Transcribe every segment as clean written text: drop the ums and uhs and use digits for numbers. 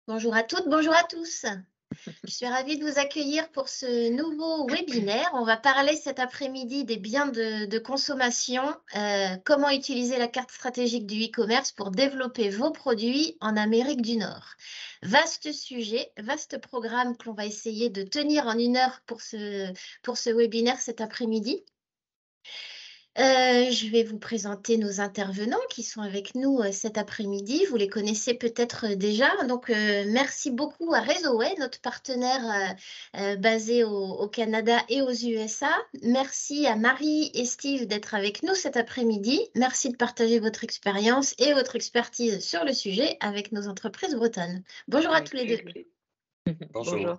Bonjour à toutes, bonjour à tous. Je suis ravie de vous accueillir pour ce nouveau webinaire. On va parler cet après-midi des biens de consommation, comment utiliser la carte stratégique du e-commerce pour développer vos produits en Amérique du Nord. Vaste sujet, vaste programme que l'on va essayer de tenir en 1 heure pour ce webinaire cet après-midi. Je vais vous présenter nos intervenants qui sont avec nous cet après-midi. Vous les connaissez peut-être déjà. Donc, merci beaucoup à Réseauway, notre partenaire basé au Canada et aux USA. Merci à Marie et Steve d'être avec nous cet après-midi. Merci de partager votre expérience et votre expertise sur le sujet avec nos entreprises bretonnes. Bonjour à tous les deux. Bonjour.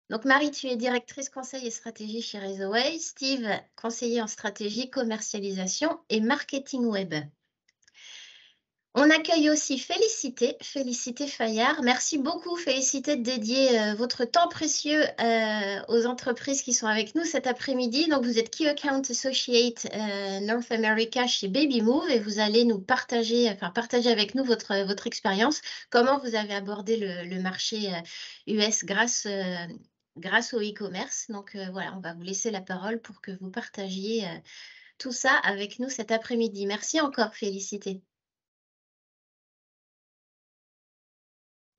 Donc Marie, tu es directrice conseil et stratégie chez Réseauway. Steve, conseiller en stratégie, commercialisation et marketing web. On accueille aussi Félicité Fayard. Merci beaucoup Félicité de dédier votre temps précieux aux entreprises qui sont avec nous cet après-midi. Donc vous êtes Key Account Associate North America chez Baby Move et vous allez nous partager avec nous votre expérience, comment vous avez abordé le marché US grâce au e-commerce. Donc voilà, on va vous laisser la parole pour que vous partagiez tout ça avec nous cet après-midi. Merci encore Félicité.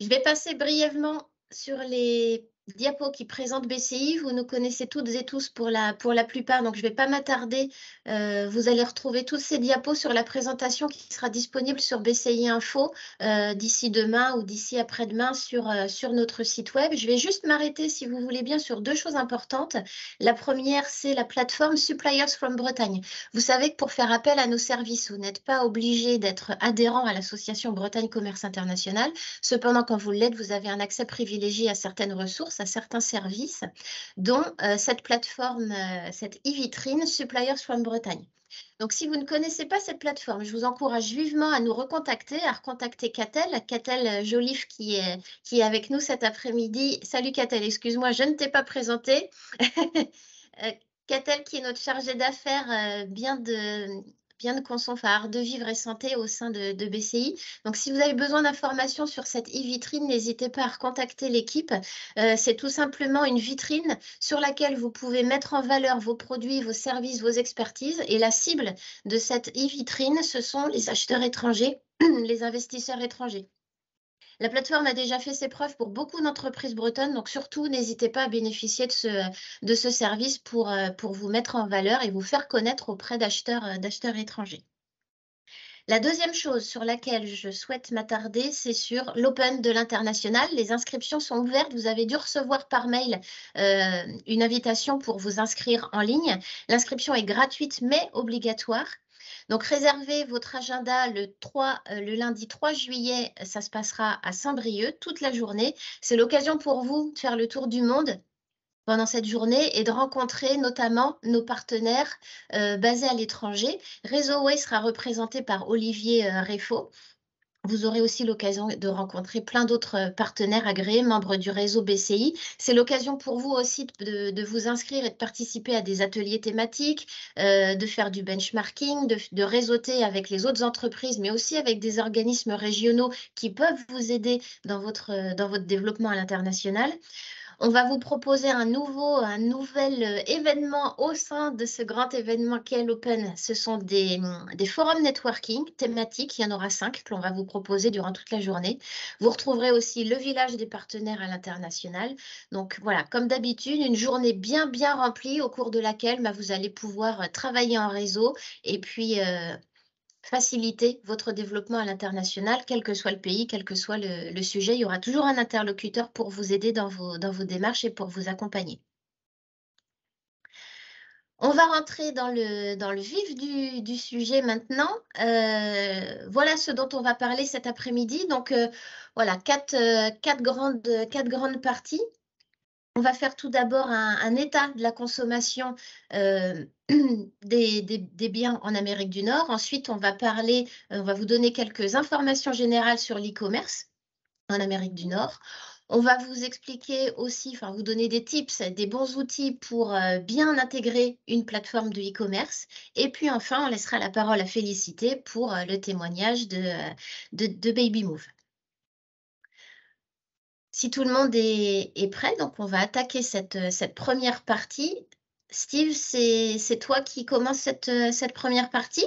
Je vais passer brièvement sur les diapos qui présentent BCI. Vous nous connaissez toutes et tous pour la plupart, donc je ne vais pas m'attarder. Vous allez retrouver toutes ces diapos sur la présentation qui sera disponible sur BCI Info d'ici demain ou d'ici après-demain sur notre site web. Je vais juste m'arrêter, si vous voulez bien, sur 2 choses importantes. La première, c'est la plateforme Suppliers from Bretagne. Vous savez que pour faire appel à nos services, vous n'êtes pas obligé d'être adhérent à l'association Bretagne Commerce International. Cependant, quand vous l'êtes, vous avez un accès privilégié à certaines ressources, à certains services, dont cette plateforme, cette e-vitrine Suppliers from Bretagne. Donc, si vous ne connaissez pas cette plateforme, je vous encourage vivement à nous recontacter, à recontacter Catel Joliffe qui est avec nous cet après-midi. Salut Catel, excuse-moi, je ne t'ai pas présenté. Catel qui est notre chargée d'affaires bien de consom, art de vivre et santé au sein de BCI. Donc, si vous avez besoin d'informations sur cette e-vitrine, n'hésitez pas à recontacter l'équipe. C'est tout simplement une vitrine sur laquelle vous pouvez mettre en valeur vos produits, vos services, vos expertises. Et la cible de cette e-vitrine, ce sont les acheteurs étrangers, les investisseurs étrangers. La plateforme a déjà fait ses preuves pour beaucoup d'entreprises bretonnes, donc surtout, n'hésitez pas à bénéficier de ce service pour vous mettre en valeur et vous faire connaître auprès d'acheteurs étrangers. La deuxième chose sur laquelle je souhaite m'attarder, c'est sur l'Open de l'international. Les inscriptions sont ouvertes. Vous avez dû recevoir par mail une invitation pour vous inscrire en ligne. L'inscription est gratuite mais obligatoire. Donc, réservez votre agenda le lundi 3 juillet, ça se passera à Saint-Brieuc toute la journée. C'est l'occasion pour vous de faire le tour du monde pendant cette journée et de rencontrer notamment nos partenaires basés à l'étranger. Réseauway sera représenté par Olivier Réfaud. Vous aurez aussi l'occasion de rencontrer plein d'autres partenaires agréés, membres du réseau BCI. C'est l'occasion pour vous aussi de vous inscrire et de participer à des ateliers thématiques, de faire du benchmarking, de réseauter avec les autres entreprises, mais aussi avec des organismes régionaux qui peuvent vous aider dans votre développement à l'international. On va vous proposer un nouvel événement au sein de ce grand événement qu'est l'Open. Ce sont des forums networking thématiques. Il y en aura 5 que l'on va vous proposer durant toute la journée. Vous retrouverez aussi le village des partenaires à l'international. Donc voilà, comme d'habitude, une journée bien remplie au cours de laquelle vous allez pouvoir travailler en réseau et puis faciliter votre développement à l'international, quel que soit le pays, quel que soit le sujet. Il y aura toujours un interlocuteur pour vous aider dans vos démarches et pour vous accompagner. On va rentrer dans le vif du sujet maintenant. Voilà ce dont on va parler cet après-midi. Donc, voilà, quatre grandes parties. On va faire tout d'abord un état de la consommation des biens en Amérique du Nord. Ensuite, on va vous donner quelques informations générales sur l'e-commerce en Amérique du Nord. On va vous expliquer aussi, vous donner des tips, des bons outils pour bien intégrer une plateforme de e-commerce. Et puis enfin, on laissera la parole à Félicité pour le témoignage de Baby Move. Si tout le monde est prêt, donc on va attaquer cette première partie. Steve, c'est toi qui commence cette première partie?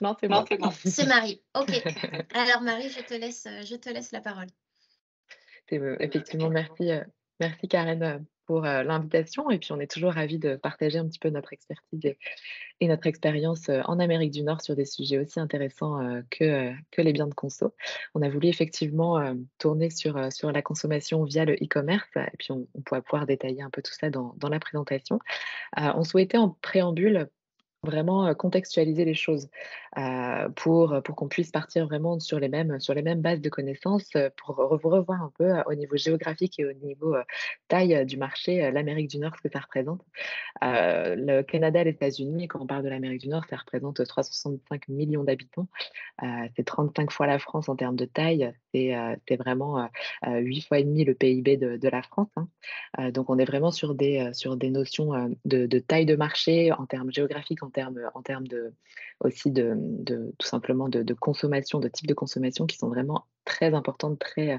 Non, c'est moi. C'est Marie. OK. Alors Marie, je te laisse la parole. Effectivement, merci Karen, pour, l'invitation et puis on est toujours ravis de partager un petit peu notre expertise et notre expérience, en Amérique du Nord sur des sujets aussi intéressants, que les biens de conso. On a voulu effectivement, tourner sur la consommation via le e-commerce et puis on pourra pouvoir détailler un peu tout ça dans la présentation. On souhaitait en préambule vraiment, contextualiser les choses, pour qu'on puisse partir vraiment sur les mêmes bases de connaissances, pour revoir un peu, au niveau géographique et au niveau, taille, du marché, l'Amérique du Nord, ce que ça représente. Le Canada et les États-Unis, quand on parle de l'Amérique du Nord, ça représente 365 millions d'habitants. C'est 35 fois la France en termes de taille. C'est vraiment, 8 fois et demi le PIB de la France, hein. Donc on est vraiment sur des notions, de taille de marché en termes géographiques, en termes de aussi de tout simplement de consommation, de type de consommation qui sont vraiment très importantes, très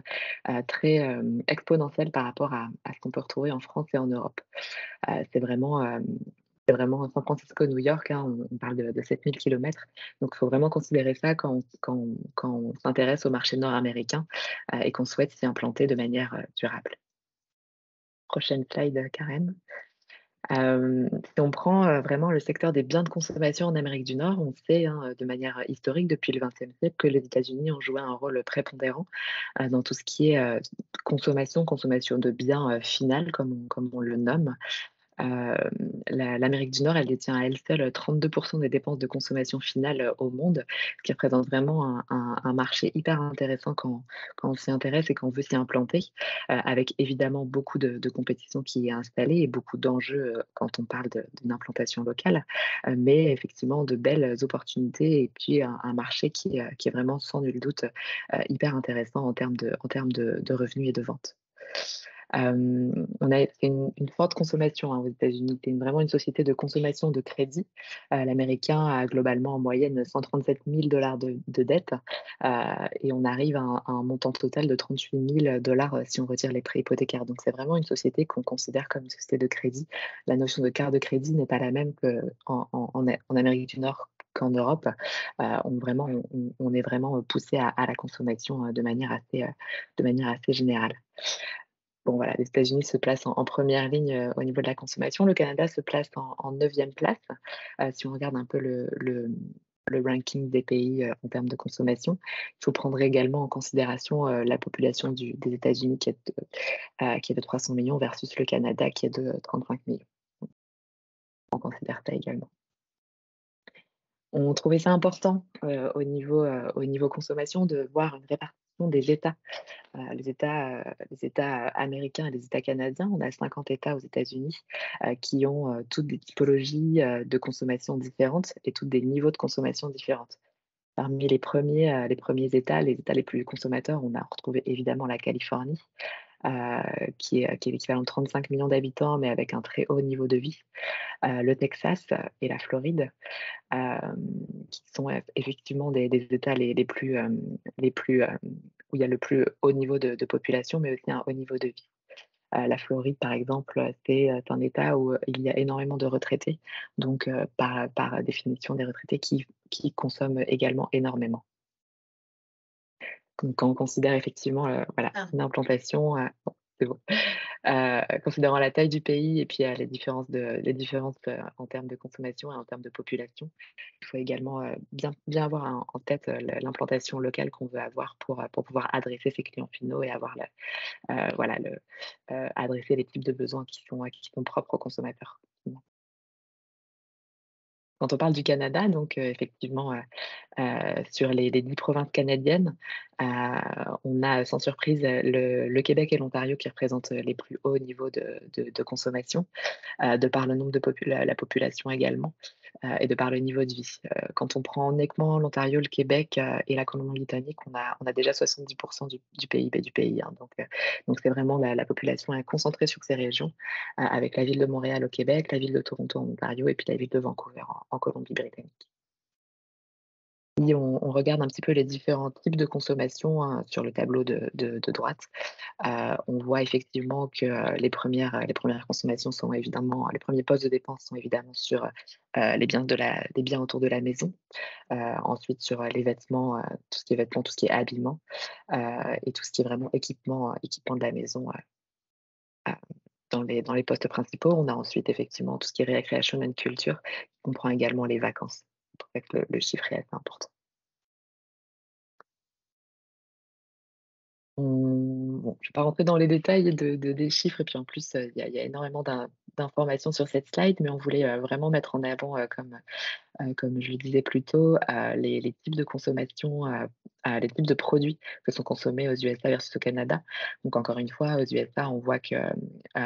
exponentielles par rapport à ce qu'on peut retrouver en France et en Europe. C'est vraiment San Francisco, New York, hein, on parle de 7 000 kilomètres. Donc il faut vraiment considérer ça quand on s'intéresse au marché nord-américain, et qu'on souhaite s'y implanter de manière, durable. Prochaine slide, Karen. Si on prend, vraiment le secteur des biens de consommation en Amérique du Nord, on sait, hein, de manière historique depuis le XXe siècle que les États-Unis ont joué un rôle prépondérant, dans tout ce qui est, consommation de biens, final comme on le nomme. L'Amérique du Nord, elle détient à elle seule 32 des dépenses de consommation finale, au monde, ce qui représente vraiment un marché hyper intéressant quand on s'y intéresse et qu'on veut s'y implanter, avec évidemment beaucoup de compétition qui est installée et beaucoup d'enjeux, quand on parle d'une implantation locale, mais effectivement de belles opportunités et puis un marché qui est vraiment sans nul doute, hyper intéressant en termes de revenus et de ventes. C'est une forte consommation, hein, aux États-Unis. C'est vraiment une société de consommation de crédit. L'américain a globalement en moyenne 137 000 de dettes, et on arrive à un montant total de 38 000 si on retire les prêts hypothécaires. Donc c'est vraiment une société qu'on considère comme une société de crédit. La notion de carte de crédit n'est pas la même qu'en Amérique du Nord qu'en Europe. On est vraiment poussé à la consommation, de manière assez générale. Bon voilà, les États-Unis se placent en 1re ligne, au niveau de la consommation. Le Canada se place en 9e place, si on regarde un peu le ranking des pays, en termes de consommation. Il faut prendre également en considération, la population des États-Unis qui est de 300 millions versus le Canada qui est de 35 millions. On considère ça également. On trouvait ça important, au niveau consommation de voir une répartition des États. Les États américains et les États canadiens, on a 50 États aux États-Unis, qui ont, toutes des typologies, de consommation différentes et toutes des niveaux de consommation différentes. Parmi les premiers États, les États les plus consommateurs, on a retrouvé évidemment la Californie, qui est l'équivalent de 35 millions d'habitants, mais avec un très haut niveau de vie. Le Texas et la Floride, qui sont effectivement des États où il y a le plus haut niveau de population, mais aussi un haut niveau de vie. La Floride, par exemple, c'est un État où il y a énormément de retraités, donc par définition des retraités qui consomment également énormément. Donc quand on considère effectivement, voilà, Ah. une implantation, c'est bon. Considérant la taille du pays et puis, les différences, en termes de consommation et en termes de population, il faut également, bien avoir en tête, l'implantation locale qu'on veut avoir pour pouvoir adresser ses clients finaux et avoir voilà adresser les types de besoins qui sont propres aux consommateurs. Quand on parle du Canada, donc effectivement, sur les 10 provinces canadiennes, heu, on a sans surprise, le Québec et l'Ontario qui représentent, les plus hauts niveaux de consommation, de par le nombre de la population également, et de par le niveau de vie. Quand on prend uniquement l'Ontario, le Québec, et la Colombie-Britannique, on a déjà 70 du PIB du pays, hein, donc c'est vraiment la population est concentrée sur ces régions, avec la ville de Montréal au Québec, la ville de Toronto en Ontario et puis la ville de Vancouver en Colombie-Britannique. Si on regarde un petit peu les différents types de consommation, hein, sur le tableau de droite, on voit effectivement que, les premières consommations sont évidemment les premiers postes de dépenses sont évidemment sur, les biens autour de la maison. Ensuite sur, les vêtements, tout ce qui est vêtements, tout ce qui est habillement, et tout ce qui est vraiment équipement de la maison, heu, dans les postes principaux. On a ensuite effectivement tout ce qui est recreation and culture, qui comprend également les vacances. C'est pour ça que le chiffre est assez important. Bon, je ne vais pas rentrer dans les détails des chiffres et puis en plus, il y a énormément d'informations sur cette slide, mais on voulait, vraiment mettre en avant, comme je le disais plus tôt, les types de consommation, les types de produits que sont consommés aux USA versus au Canada. Donc encore une fois, aux USA, on voit que,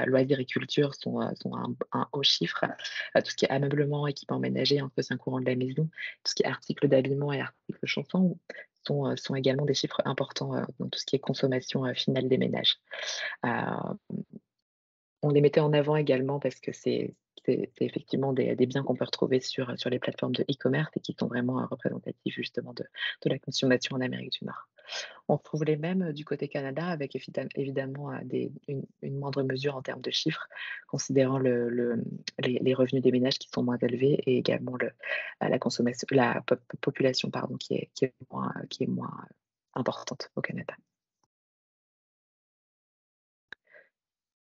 loisirs et culture sont un haut chiffre. Tout ce qui est ameublement, équipement ménager, entretien courant de la maison, tout ce qui est articles d'habillement et articles chaussons sont également des chiffres importants, dans tout ce qui est consommation, finale des ménages. Heu on les mettait en avant également parce que c'est effectivement des biens qu'on peut retrouver sur les plateformes de e-commerce et qui sont vraiment, représentatifs justement de la consommation en Amérique du Nord. On retrouve les mêmes, du côté Canada avec évidemment, une moindre mesure en termes de chiffres, considérant les revenus des ménages qui sont moins élevés et également la population pardon qui est moins importante au Canada.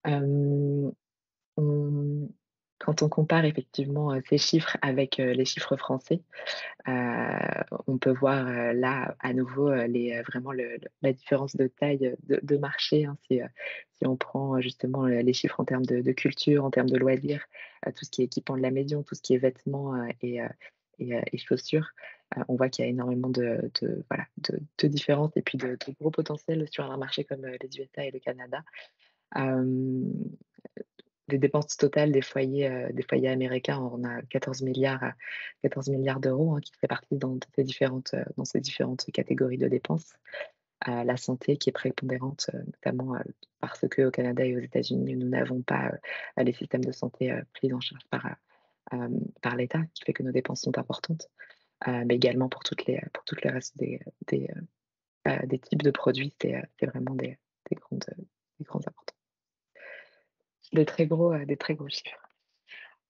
Hem On Quand on compare effectivement, ces chiffres avec, les chiffres français, heu, on peut voir, là, à nouveau, vraiment la différence de taille, de marché, hein. Si on prend, justement, les chiffres en termes de culture, en termes de loisirs, tout ce qui est équipement de la maison, tout ce qui est vêtements, et chaussures, on voit qu'il y a énormément de différences et puis de gros potentiels sur un marché comme, les USA et le Canada. Hem Les dépenses totales des foyers américains, on a 14 milliards d'euros, hein, qui se répartissent dans ces différentes catégories de dépenses. La santé qui est prépondérante, notamment, parce qu'au Canada et aux États-Unis, nous n'avons pas, les systèmes de santé, pris en charge par l'État, qui fait que nos dépenses sont importantes. Mais également pour toutes les restes des types de produits, c'est vraiment des grands importants. Des très gros chiffres.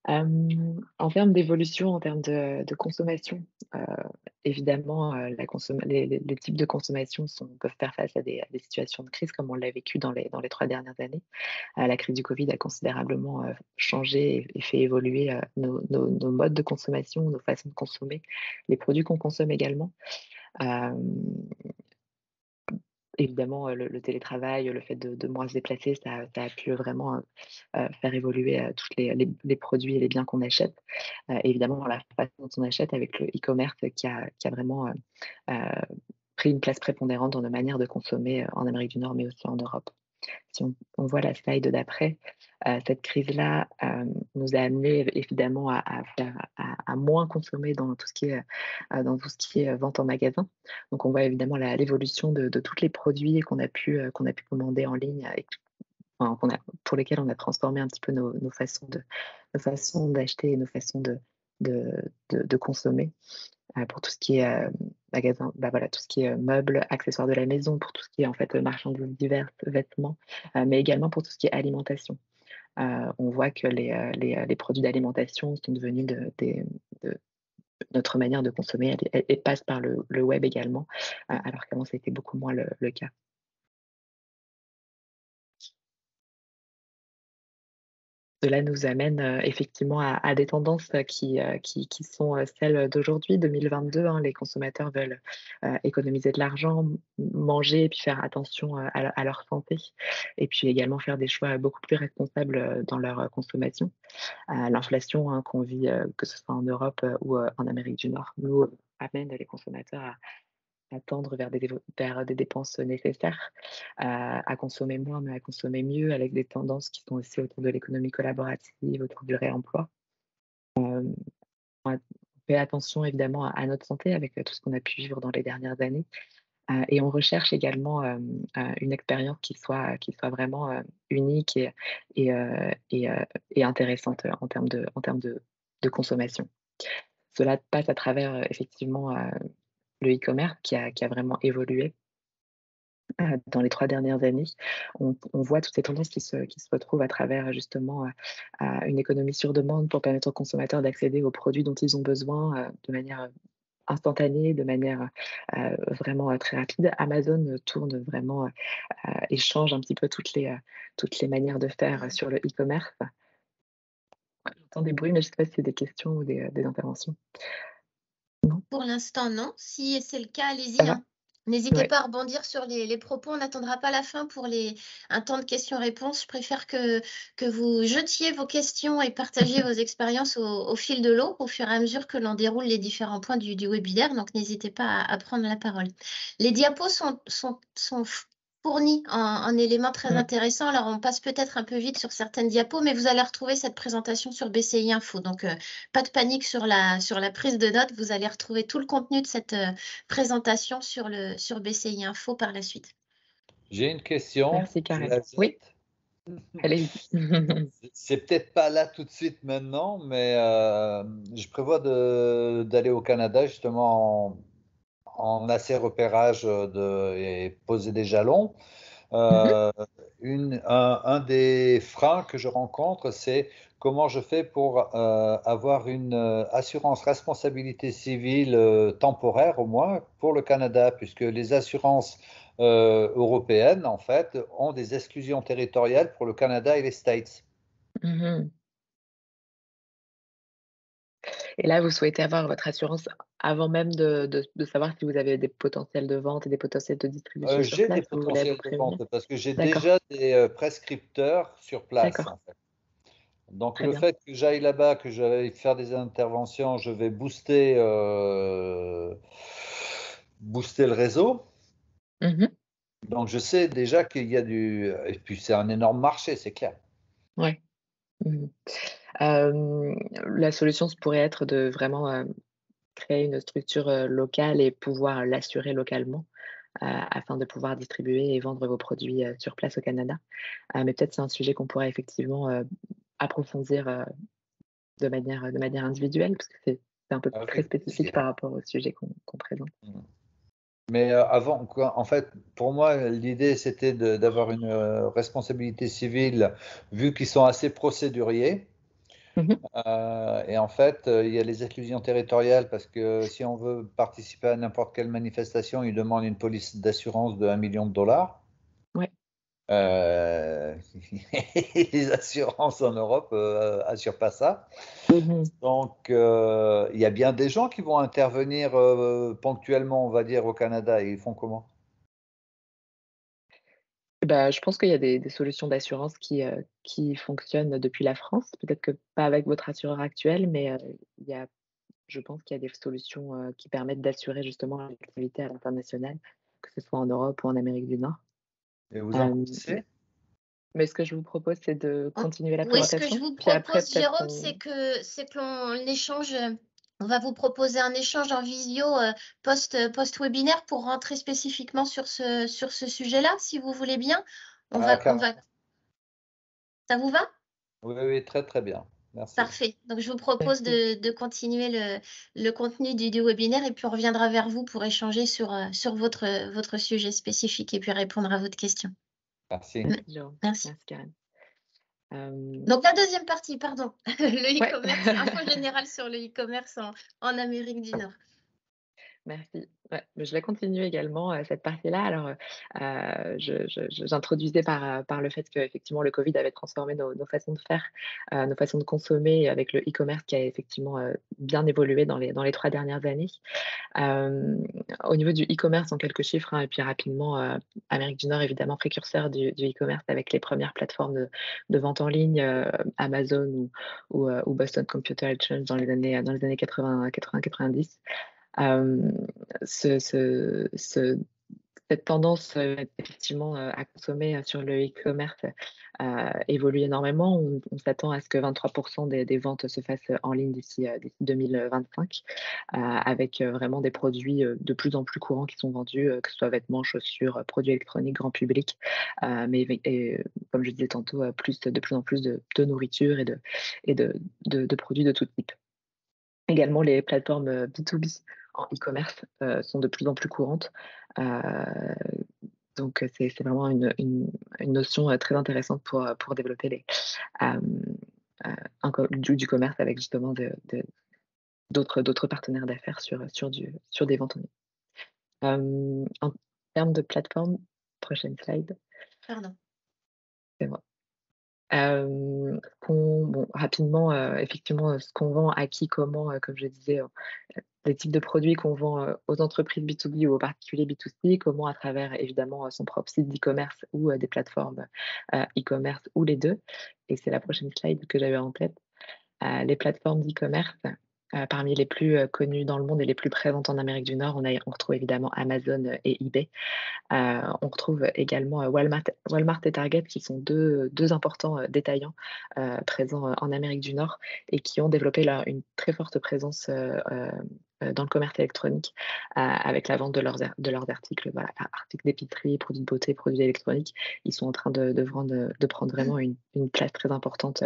En termes d'évolution, en termes de consommation, heu, évidemment, la consomm les types de consommation peuvent faire face à des situations de crise comme on l'a vécu dans les 3 dernières années. La crise du Covid a considérablement, changé et fait évoluer, nos modes de consommation, nos façons de consommer, les produits qu'on consomme également. Hem Évidemment, le télétravail, le fait de moins se déplacer, ça a pu vraiment, faire évoluer, toutes les produits et les biens qu'on achète. Évidemment, la façon dont on achète avec le e-commerce qui a vraiment, pris une place prépondérante dans nos manières de consommer, en Amérique du Nord, mais aussi en Europe. Si on voit la slide d'après, cette crise-là, nous a amené évidemment à moins consommer dans tout ce qui est vente en magasin. Donc on voit évidemment l'évolution de tous les produits qu'on a pu commander en ligne et enfin, pour lesquels on a transformé un petit peu nos façons d'acheter et nos façons de de consommer. Pour tout ce qui est, magasin, bah, voilà, tout ce qui est, meubles, accessoires de la maison, pour tout ce qui est, en fait, marchandises diverses, vêtements, mais également pour tout ce qui est alimentation. On voit que les produits d'alimentation sont devenus de notre manière de consommer, elle passe par le web également, alors qu'avant c'était beaucoup moins le cas. Cela nous amène, effectivement à des tendances, qui sont, celles d'aujourd'hui, 2022, hein. Les consommateurs veulent, économiser de l'argent, manger et puis faire attention, à leur santé et puis également faire des choix beaucoup plus responsables, dans leur, consommation. L'inflation, hein, qu'on vit, que ce soit en Europe, ou, en Amérique du Nord, amène les consommateurs à tendre vers des dépenses nécessaires, à consommer moins, mais à consommer mieux, avec des tendances qui sont aussi autour de l'économie collaborative, autour du réemploi. On fait attention évidemment à notre santé avec, tout ce qu'on a pu vivre dans les dernières années, et on recherche également, une expérience qui soit vraiment, unique et intéressante, en termes de consommation. Cela passe à travers, effectivement, le e-commerce qui a vraiment évolué dans les 3 dernières années. On voit toutes ces tendances qui se retrouvent à travers justement, une économie sur demande pour permettre aux consommateurs d'accéder aux produits dont ils ont besoin, de manière, instantanée, de manière, vraiment, très rapide. Amazon, tourne vraiment, et change un petit peu toutes les manières de faire, Mm. sur le e-commerce. J'entends des bruits, mais je ne sais pas si c'est des questions ou des interventions? Non? Pour l'instant, non. Si c'est le cas, Ça allez-y, va? hein. N'hésitez Ouais. pas à rebondir sur les propos. On n'attendra pas la fin pour un temps de questions-réponses. Je préfère que vous jetiez vos questions et partagiez vos expériences au fil de l'eau, au fur et à mesure que l'on déroule les différents points du webinaire. Donc, n'hésitez pas à prendre la parole. Les diapos sont fournis en éléments très Mmh. intéressants. Alors, on passe peut-être un peu vite sur certaines diapos, mais vous allez retrouver cette présentation sur BCI Info. Donc, pas de panique sur la prise de notes. Vous allez retrouver tout le contenu de cette présentation sur BCI Info par la suite. J'ai une question, Merci je Karen. la Oui, jette. allez-y. C'est peut-être pas là tout de suite maintenant, mais je prévois d'aller au Canada justement en assez repérage et poser des jalons. Mmh mh. Heu, un des freins que je rencontre, c'est comment je fais pour, avoir une, assurance responsabilité civile, temporaire au moins pour le Canada, puisque les assurances, européennes, en fait, ont des exclusions territoriales pour le Canada et les States. Mmh. Et là, vous souhaitez avoir votre assurance avant même de savoir si vous avez des potentiels de vente et des potentiels de distribution sur J'ai des place? Vous voulez vous potentiels de prévenir? vente parce que j'ai D'accord, déjà des, prescripteurs sur place, d'accord, en fait. Donc très le bien. fait que j'aille là-bas, que j'aille faire des interventions, je vais booster le réseau. Mmh mh. Donc je sais déjà qu'il y a du et puis c'est un énorme marché, c'est clair. Ouais. Mmh mh. La solution, ce pourrait être de vraiment, créer une structure, locale et pouvoir l'assurer localement, afin de pouvoir distribuer et vendre vos produits, sur place au Canada. Mais peut-être c'est un sujet qu'on pourrait effectivement, approfondir, de manière individuelle, parce que c'est un peu très Avec spécifique plaisir. par rapport au sujet qu'on présente. Mmh. Mais, avant quoi en fait, pour moi, l'idée c'était d'avoir une, responsabilité civile, vu qu'ils sont assez procéduriers. Mmh mh. Et en fait, il y a les exclusions territoriales parce que si on veut participer à n'importe quelle manifestation, ils demandent une police d'assurance de 1 million de dollars. Ouais. Heu, les assurances en Europe, assurent pas ça. Mmh mh. Donc, il y a bien des gens qui vont intervenir, ponctuellement, on va dire, au Canada et ils font comment? Bah, je pense qu'il y a des solutions d'assurance qui fonctionnent depuis la France. Peut-être que pas avec votre assureur actuel, mais, il y a je pense qu'il y a des solutions, qui permettent d'assurer justement l'activité à l'international, que ce soit en Europe ou en Amérique du Nord. Et vous en Hem, connaissez? mais ce que je vous propose, c'est de On continuer la Oui, ce que je présentation, vous puis après propose, peut-être Jérôme, qu'on c'est que l'on échange, on va vous proposer un échange en visio, post-webinaire pour rentrer spécifiquement sur ce sujet-là, si vous voulez bien. Ah On va carrément. Ça vous va? Oui, oui, très, très bien. Merci. Parfait. Donc je vous propose merci. de continuer le contenu du webinaire et puis on reviendra vers vous pour échanger sur votre sujet spécifique et puis répondre à votre question. Merci. Me Merci Jérôme. Merci. Merci Karen. Hem, Donc la deuxième partie, pardon, le ouais. e-commerce, info générale sur le e-commerce en Amérique du Nord. Merci. Ouais, mais je vais continuer également, cette partie-là. Alors, j'introduisais par le fait qu'effectivement le covid avait transformé nos façons de faire, nos façons de consommer avec le e-commerce qui a effectivement, bien évolué dans les 3 dernières années. Hem, Au niveau du e-commerce, en quelques chiffres, hein, et puis rapidement, Amérique du Nord évidemment précurseur du e-commerce avec les premières plateformes de vente en ligne, Amazon ou Boston Computer Exchange dans les années 80-90. Hem, ce ce ce Cette tendance, effectivement, à consommer, sur le e-commerce, évolue énormément. On s'attend à ce que 23 des ventes se fassent, en ligne d'ici 2025, avec, vraiment des produits, de plus en plus courants qui sont vendus, que ce soit vêtements, chaussures, produits électroniques grand public, comme je disais tantôt, de plus en plus de nourriture et de produits de tout type. Également les plateformes, B2B en e-commerce sont de plus en plus courantes. Donc c'est vraiment une notion très intéressante pour développer du commerce avec justement d'autres partenaires d'affaires sur des ventes en ligne. En termes de plateforme, prochaine slide, Pardon. c'est moi. Rapidement, effectivement, ce qu'on vend, à qui, comment, comme je disais, les types de produits qu'on vend aux entreprises B2B ou aux particuliers B2C, comment à travers évidemment son propre site d'e-commerce ou des plateformes e-commerce ou les deux. Et c'est la prochaine slide que j'avais en tête. Les plateformes d'e-commerce, parmi les plus connues dans le monde et les plus présentes en Amérique du Nord, on retrouve évidemment Amazon et eBay. On retrouve également Walmart et Target, qui sont deux importants détaillants présents en Amérique du Nord et qui ont développé une très forte présence dans le commerce électronique avec la vente de leurs articles, voilà, articles d'épicerie, produits de beauté, produits électroniques. Ils sont en train de prendre vraiment une place très importante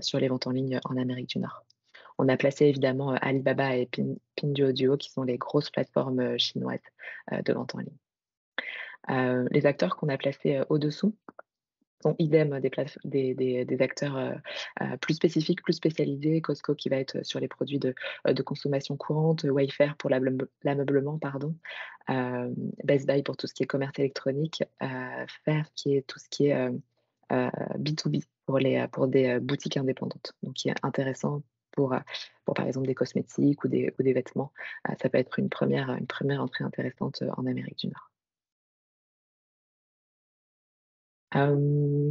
sur les ventes en ligne en Amérique du Nord. On a placé évidemment Alibaba et Pinduoduo, qui sont les grosses plateformes chinoises de vente en ligne. Les acteurs qu'on a placés au-dessous sont idem des acteurs plus spécifiques, plus spécialisés. Costco qui va être sur les produits de consommation courante, Wayfair pour l'ameublement, pardon, Best Buy pour tout ce qui est commerce électronique, Faire qui est tout ce qui est B2B pour des boutiques indépendantes. Donc, qui est intéressant pour par exemple des cosmétiques ou des vêtements. Ça peut être une première entrée intéressante en Amérique du Nord.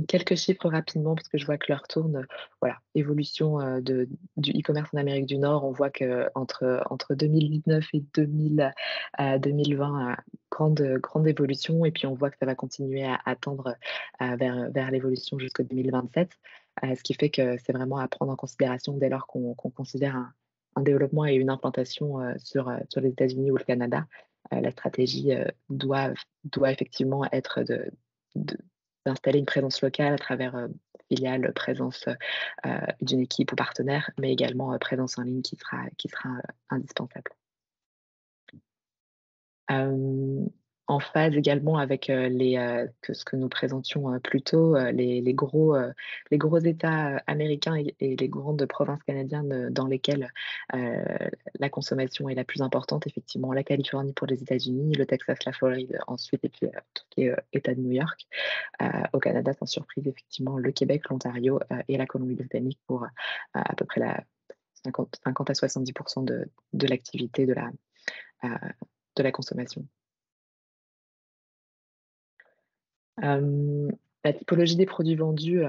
Quelques chiffres rapidement parce que je vois que l'heure tourne. Voilà, évolution du e-commerce en Amérique du Nord. On voit qu'entre 2019 et 2020, grande évolution, et puis on voit que ça va continuer à tendre vers l'évolution jusqu'en 2027. Ce qui fait que c'est vraiment à prendre en considération dès lors qu'on considère un développement et une implantation sur les États-Unis ou le Canada. La stratégie doit effectivement être d'installer une présence locale à travers filiale, présence d'une équipe ou partenaire, mais également présence en ligne qui sera indispensable. En phase également avec ce que nous présentions plus tôt, les gros États américains et les grandes provinces canadiennes dans lesquelles la consommation est la plus importante, effectivement la Californie pour les États-Unis, le Texas, la Floride ensuite, et puis tout ce qui est État de New York. Au Canada, sans surprise, effectivement, le Québec, l'Ontario et la Colombie-Britannique pour à peu près 50 à 70% de l'activité de la consommation. La typologie des produits vendus,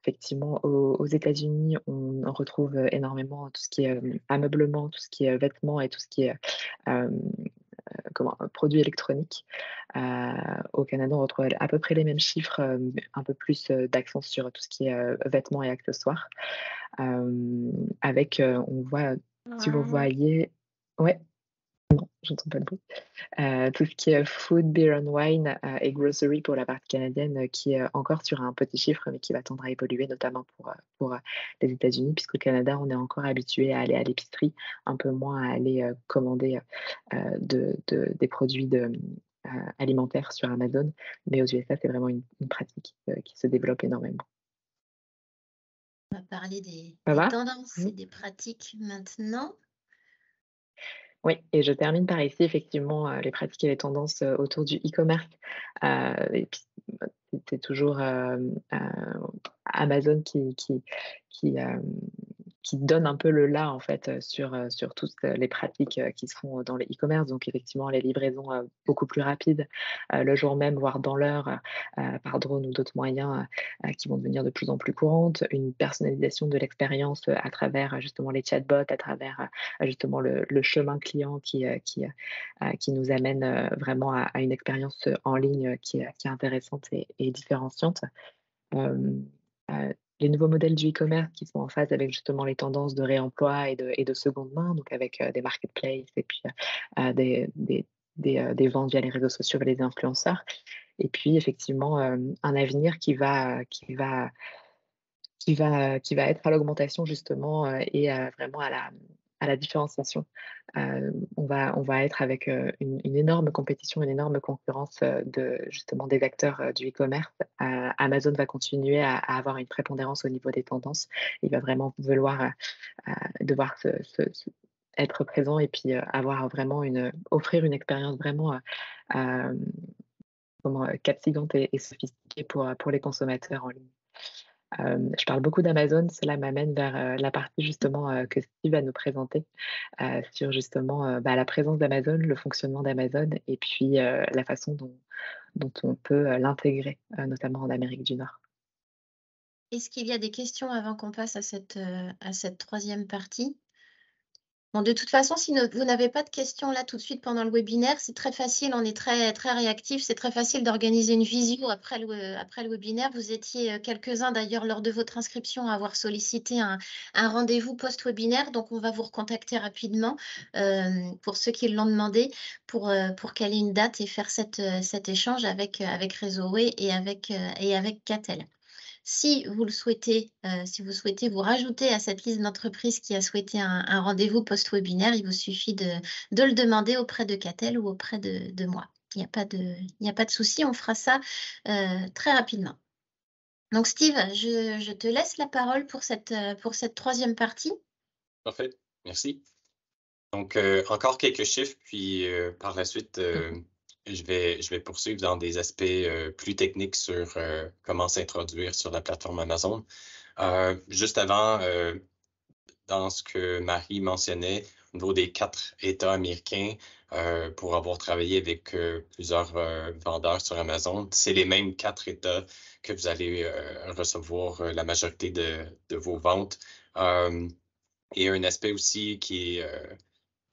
effectivement, aux États-Unis, on en retrouve énormément tout ce qui est ameublement, tout ce qui est vêtements et tout ce qui est produits électroniques. Au Canada, on retrouve à peu près les mêmes chiffres, un peu plus d'accent sur tout ce qui est vêtements et accessoires. Avec, on voit, si vous voyez, ouais, non, j'entends pas de bruit. Tout ce qui est food, beer and wine et grocery pour la partie canadienne, qui est encore sur un petit chiffre, mais qui va tendre à évoluer, notamment pour les États-Unis, puisqu'au Canada, on est encore habitué à aller à l'épicerie, un peu moins à aller commander des produits alimentaires sur Amazon. Mais aux USA, c'est vraiment une pratique qui se développe énormément. On va parler des Ça va? tendances et des pratiques maintenant. Oui, et je termine par ici, effectivement, les pratiques et les tendances autour du e-commerce. Et puis, c'est toujours Amazon qui donne un peu le là, en fait, sur toutes les pratiques qui se font dans les e-commerce. Donc, effectivement, les livraisons beaucoup plus rapides, le jour même, voire dans l'heure, par drone ou d'autres moyens qui vont devenir de plus en plus courantes. Une personnalisation de l'expérience à travers justement les chatbots, à travers justement le chemin client qui nous amène vraiment à une expérience en ligne qui est intéressante et différenciante. Les nouveaux modèles du e-commerce qui sont en phase avec justement les tendances de réemploi et de seconde main, donc avec des marketplaces et puis des ventes via les réseaux sociaux et les influenceurs. Et puis effectivement un avenir qui va être à l'augmentation justement et vraiment à la différenciation. On va être avec une énorme compétition, une énorme concurrence justement des acteurs du e-commerce. Amazon va continuer à avoir une prépondérance au niveau des tendances. Il va vraiment devoir être présent et puis avoir vraiment offrir une expérience vraiment captivante et sophistiquée pour les consommateurs en ligne. Je parle beaucoup d'Amazon, cela m'amène vers la partie justement que Steve va nous présenter sur justement la présence d'Amazon, le fonctionnement d'Amazon et puis la façon dont on peut l'intégrer, notamment en Amérique du Nord. Est-ce qu'il y a des questions avant qu'on passe à cette troisième partie? Bon, de toute façon, si vous n'avez pas de questions là tout de suite pendant le webinaire, c'est très facile, on est très, très réactif, c'est très facile d'organiser une visio après le webinaire. Vous étiez quelques-uns d'ailleurs lors de votre inscription à avoir sollicité un rendez-vous post-webinaire, donc on va vous recontacter rapidement pour ceux qui l'ont demandé pour caler une date et faire cet échange avec Réseauway et avec Catel. Si vous souhaitez vous rajouter à cette liste d'entreprises qui a souhaité un rendez-vous post-webinaire, il vous suffit de le demander auprès de Catel ou auprès de moi. Il n'y a pas de souci, on fera ça très rapidement. Donc Steve, je te laisse la parole pour cette troisième partie. Parfait, merci. Donc, encore quelques chiffres, puis par la suite, je vais poursuivre dans des aspects plus techniques sur comment s'introduire sur la plateforme Amazon. Juste avant, dans ce que Marie mentionnait, au niveau des 4 États américains, pour avoir travaillé avec plusieurs vendeurs sur Amazon, c'est les mêmes 4 États que vous allez recevoir la majorité de vos ventes. Et un aspect aussi qui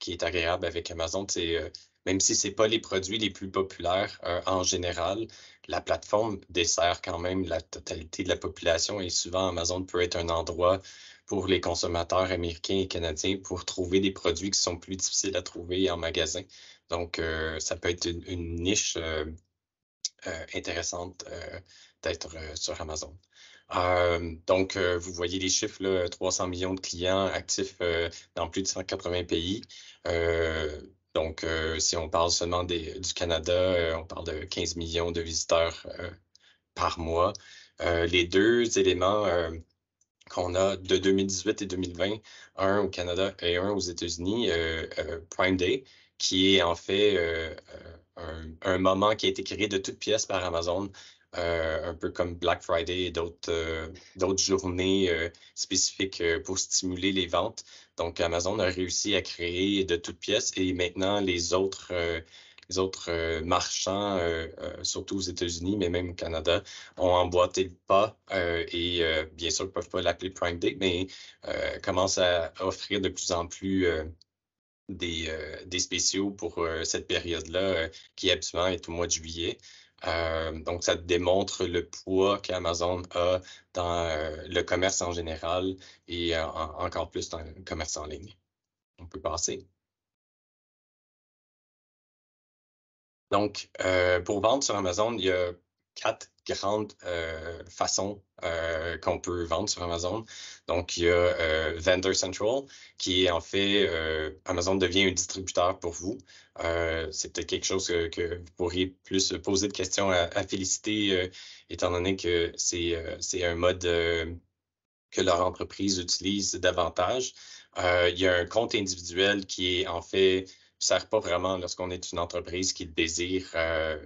est agréable avec Amazon, c'est même si ce n'est pas les produits les plus populaires en général, la plateforme dessert quand même la totalité de la population et souvent Amazon peut être un endroit pour les consommateurs américains et canadiens pour trouver des produits qui sont plus difficiles à trouver en magasin. Donc, ça peut être une niche intéressante d'être sur Amazon. Donc, vous voyez les chiffres, là, 300 millions de clients actifs dans plus de 180 pays. Donc, si on parle seulement du Canada, on parle de 15 millions de visiteurs par mois. Les deux éléments qu'on a de 2018 et 2020, un au Canada et un aux États-Unis, Prime Day, qui est en fait un moment qui a été créé de toutes pièces par Amazon, un peu comme Black Friday et d'autres journées spécifiques pour stimuler les ventes. Donc, Amazon a réussi à créer de toutes pièces et maintenant les autres marchands, surtout aux États-Unis, mais même au Canada, ont emboîté le pas et bien sûr ne peuvent pas l'appeler Prime Day, mais commencent à offrir de plus en plus des spéciaux pour cette période-là, qui habituellement est au mois de juillet. Donc, ça démontre le poids qu'Amazon a dans le commerce en général et encore plus dans le commerce en ligne. On peut passer. Donc, pour vendre sur Amazon, il y a 4 grandes façons qu'on peut vendre sur Amazon. Donc, il y a Vendor Central, qui est en fait, Amazon devient un distributeur pour vous. C'est peut-être quelque chose que vous pourriez plus poser de questions à Félicité, étant donné que c'est un mode que leur entreprise utilise davantage. Il y a un compte individuel qui est en fait ne sert pas vraiment lorsqu'on est une entreprise qui désire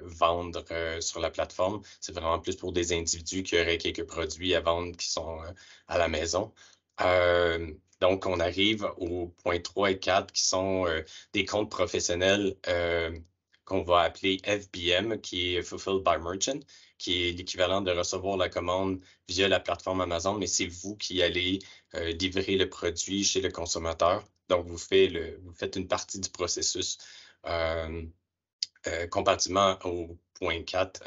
vendre sur la plateforme. C'est vraiment plus pour des individus qui auraient quelques produits à vendre qui sont à la maison. Donc, on arrive aux points 3 et 4 qui sont des comptes professionnels qu'on va appeler FBM, qui est Fulfilled by Merchant, qui est l'équivalent de recevoir la commande via la plateforme Amazon, mais c'est vous qui allez livrer le produit chez le consommateur. Donc, vous faites une partie du processus comparativement au point 4,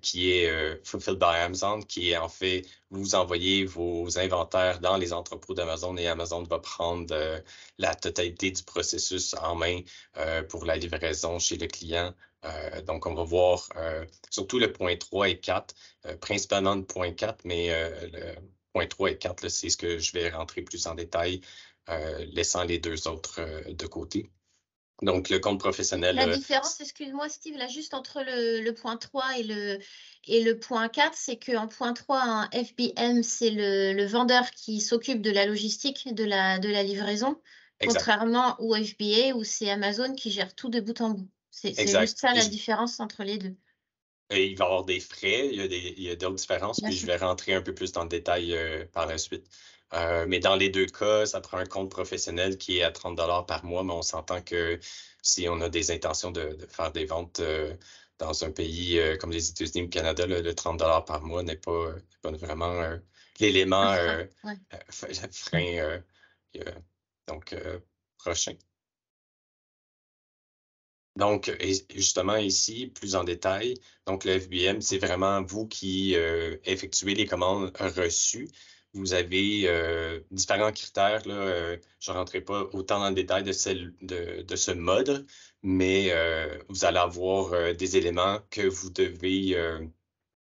qui est Fulfilled by Amazon, qui est en fait, vous envoyez vos inventaires dans les entrepôts d'Amazon et Amazon va prendre la totalité du processus en main pour la livraison chez le client. Donc, on va voir surtout le point 3 et 4, principalement le point 4, mais le point 3 et 4, c'est ce que je vais rentrer plus en détail laissant les deux autres de côté. Donc, le compte professionnel... La différence, excuse-moi Steve, là juste entre le point 3 et le point 4, c'est qu'en point 3, un FBM, c'est le vendeur qui s'occupe de la logistique, de la livraison, Exact. contrairement au FBA où c'est Amazon qui gère tout de bout en bout. C'est juste ça la différence entre les deux. Et il va y avoir des frais, il y a d'autres différences, puis je vais rentrer un peu plus dans le détail par la suite. Mais dans les deux cas, ça prend un compte professionnel qui est à 30 $ par mois, mais on s'entend que si on a des intentions de faire des ventes dans un pays comme les États-Unis ou le Canada, le 30 $ par mois n'est pas vraiment l'élément frein prochain. Donc, justement ici, plus en détail, donc le FBM, c'est vraiment vous qui effectuez les commandes reçues. Vous avez différents critères, là, je ne rentrerai pas autant dans le détail de ce mode, mais vous allez avoir des éléments que vous devez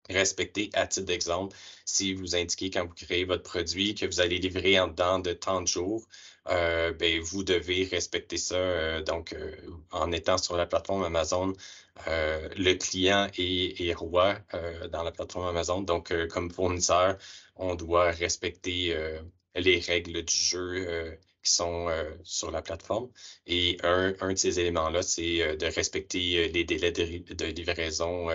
respecter. À titre d'exemple, si vous indiquez quand vous créez votre produit que vous allez livrer en dedans de tant de jours, ben, vous devez respecter ça. Donc, en étant sur la plateforme Amazon, le client est roi dans la plateforme Amazon. Donc, comme fournisseur, on doit respecter les règles du jeu qui sont sur la plateforme. Et un de ces éléments-là, c'est de respecter les délais de livraison.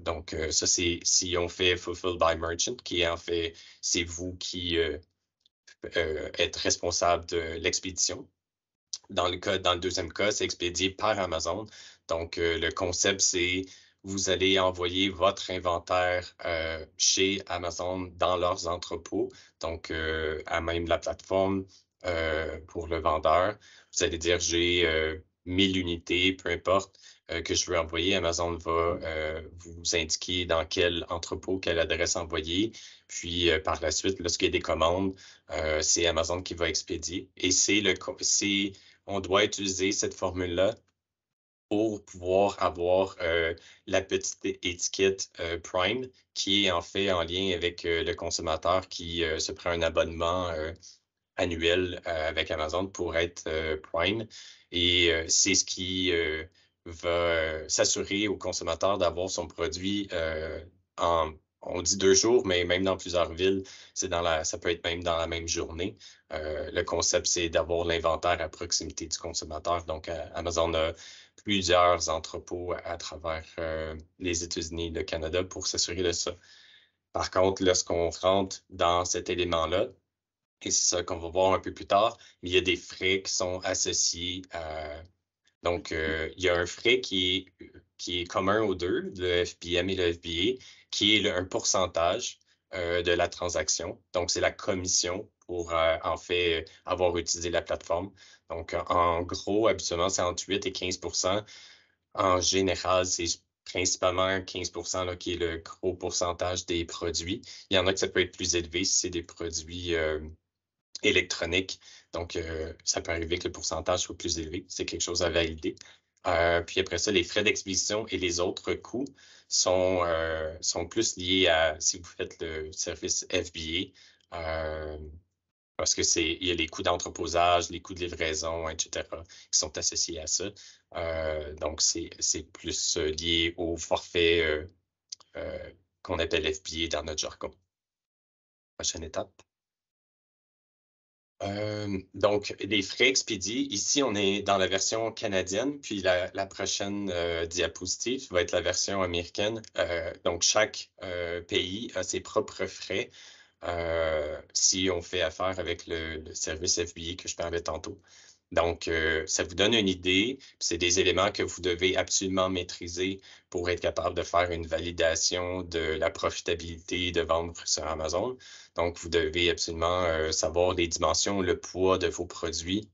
Donc, ça, c'est si on fait Fulfilled by Merchant, qui est en fait, c'est vous qui êtes responsable de l'expédition. Dans le deuxième cas, c'est expédié par Amazon. Donc, le concept, c'est vous allez envoyer votre inventaire chez Amazon dans leurs entrepôts, donc à même la plateforme pour le vendeur. Vous allez dire, j'ai 1000 unités, peu importe, que je veux envoyer. Amazon va vous indiquer dans quel entrepôt, quelle adresse envoyer. Puis, par la suite, lorsqu'il y a des commandes, c'est Amazon qui va expédier. Et on doit utiliser cette formule-là pour pouvoir avoir la petite étiquette Prime, qui est en fait en lien avec le consommateur qui se prend un abonnement annuel avec Amazon pour être Prime. Et c'est ce qui va s'assurer au consommateur d'avoir son produit on dit 2 jours, mais même dans plusieurs villes, ça peut être même dans la même journée. Le concept, c'est d'avoir l'inventaire à proximité du consommateur. Donc, Amazon a plusieurs entrepôts à travers les États-Unis et le Canada pour s'assurer de ça. Par contre, lorsqu'on rentre dans cet élément-là, et c'est ça qu'on va voir un peu plus tard, mais il y a des frais qui sont associés à... Donc, il y a un frais qui est commun aux deux, le FBM et le FBA, qui est un pourcentage de la transaction. Donc, c'est la commission pour, en fait, avoir utilisé la plateforme. Donc, en gros, habituellement, c'est entre 8 et 15 %. En général, c'est principalement 15 % là, qui est le gros pourcentage des produits. Il y en a que ça peut être plus élevé si c'est des produits électroniques. Donc, ça peut arriver que le pourcentage soit plus élevé. C'est quelque chose à valider. Puis après ça, les frais d'expédition et les autres coûts sont plus liés à si vous faites le service FBA, parce que il y a les coûts d'entreposage, les coûts de livraison, etc., qui sont associés à ça. Donc, c'est plus lié au forfait qu'on appelle FBA dans notre jargon. Prochaine étape. Donc, les frais expédiés, ici, on est dans la version canadienne, puis la prochaine diapositive va être la version américaine. Donc, chaque pays a ses propres frais si on fait affaire avec le service FBA que je parlais tantôt. Donc, ça vous donne une idée, c'est des éléments que vous devez absolument maîtriser pour être capable de faire une validation de la profitabilité de vendre sur Amazon. Donc, vous devez absolument savoir les dimensions, le poids de vos produits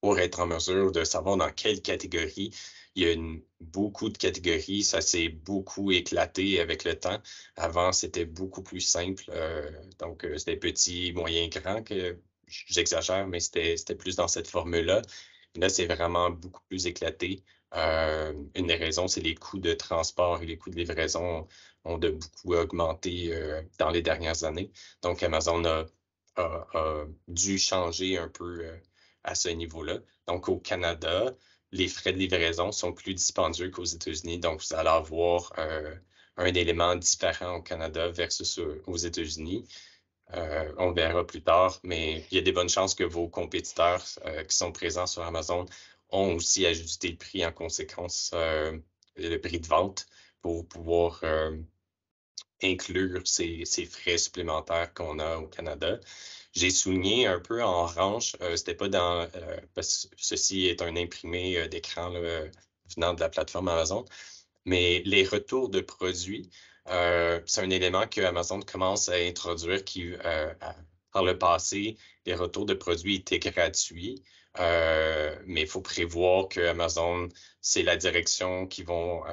pour être en mesure de savoir dans quelle catégorie. Il y a beaucoup de catégories, ça s'est beaucoup éclaté avec le temps. Avant, c'était beaucoup plus simple. Donc, c'était petit, moyen, grand, que j'exagère, mais c'était plus dans cette formule-là. Là, c'est vraiment beaucoup plus éclaté. Une des raisons, c'est les coûts de transport et les coûts de livraison ont beaucoup augmenté dans les dernières années. Donc, Amazon a a dû changer un peu à ce niveau-là. Donc, au Canada, les frais de livraison sont plus dispendieux qu'aux États-Unis. Donc, vous allez avoir un élément différent au Canada versus aux États-Unis. On verra plus tard, mais il y a des bonnes chances que vos compétiteurs qui sont présents sur Amazon ont aussi ajusté le prix en conséquence, le prix de vente pour pouvoir inclure ces frais supplémentaires qu'on a au Canada. J'ai souligné un peu en orange, c'était pas dans, parce que ceci est un imprimé d'écran venant de la plateforme Amazon, mais les retours de produits, c'est un élément que Amazon commence à introduire qui, par le passé, les retours de produits étaient gratuits, mais il faut prévoir que Amazon, c'est la direction qu'ils vont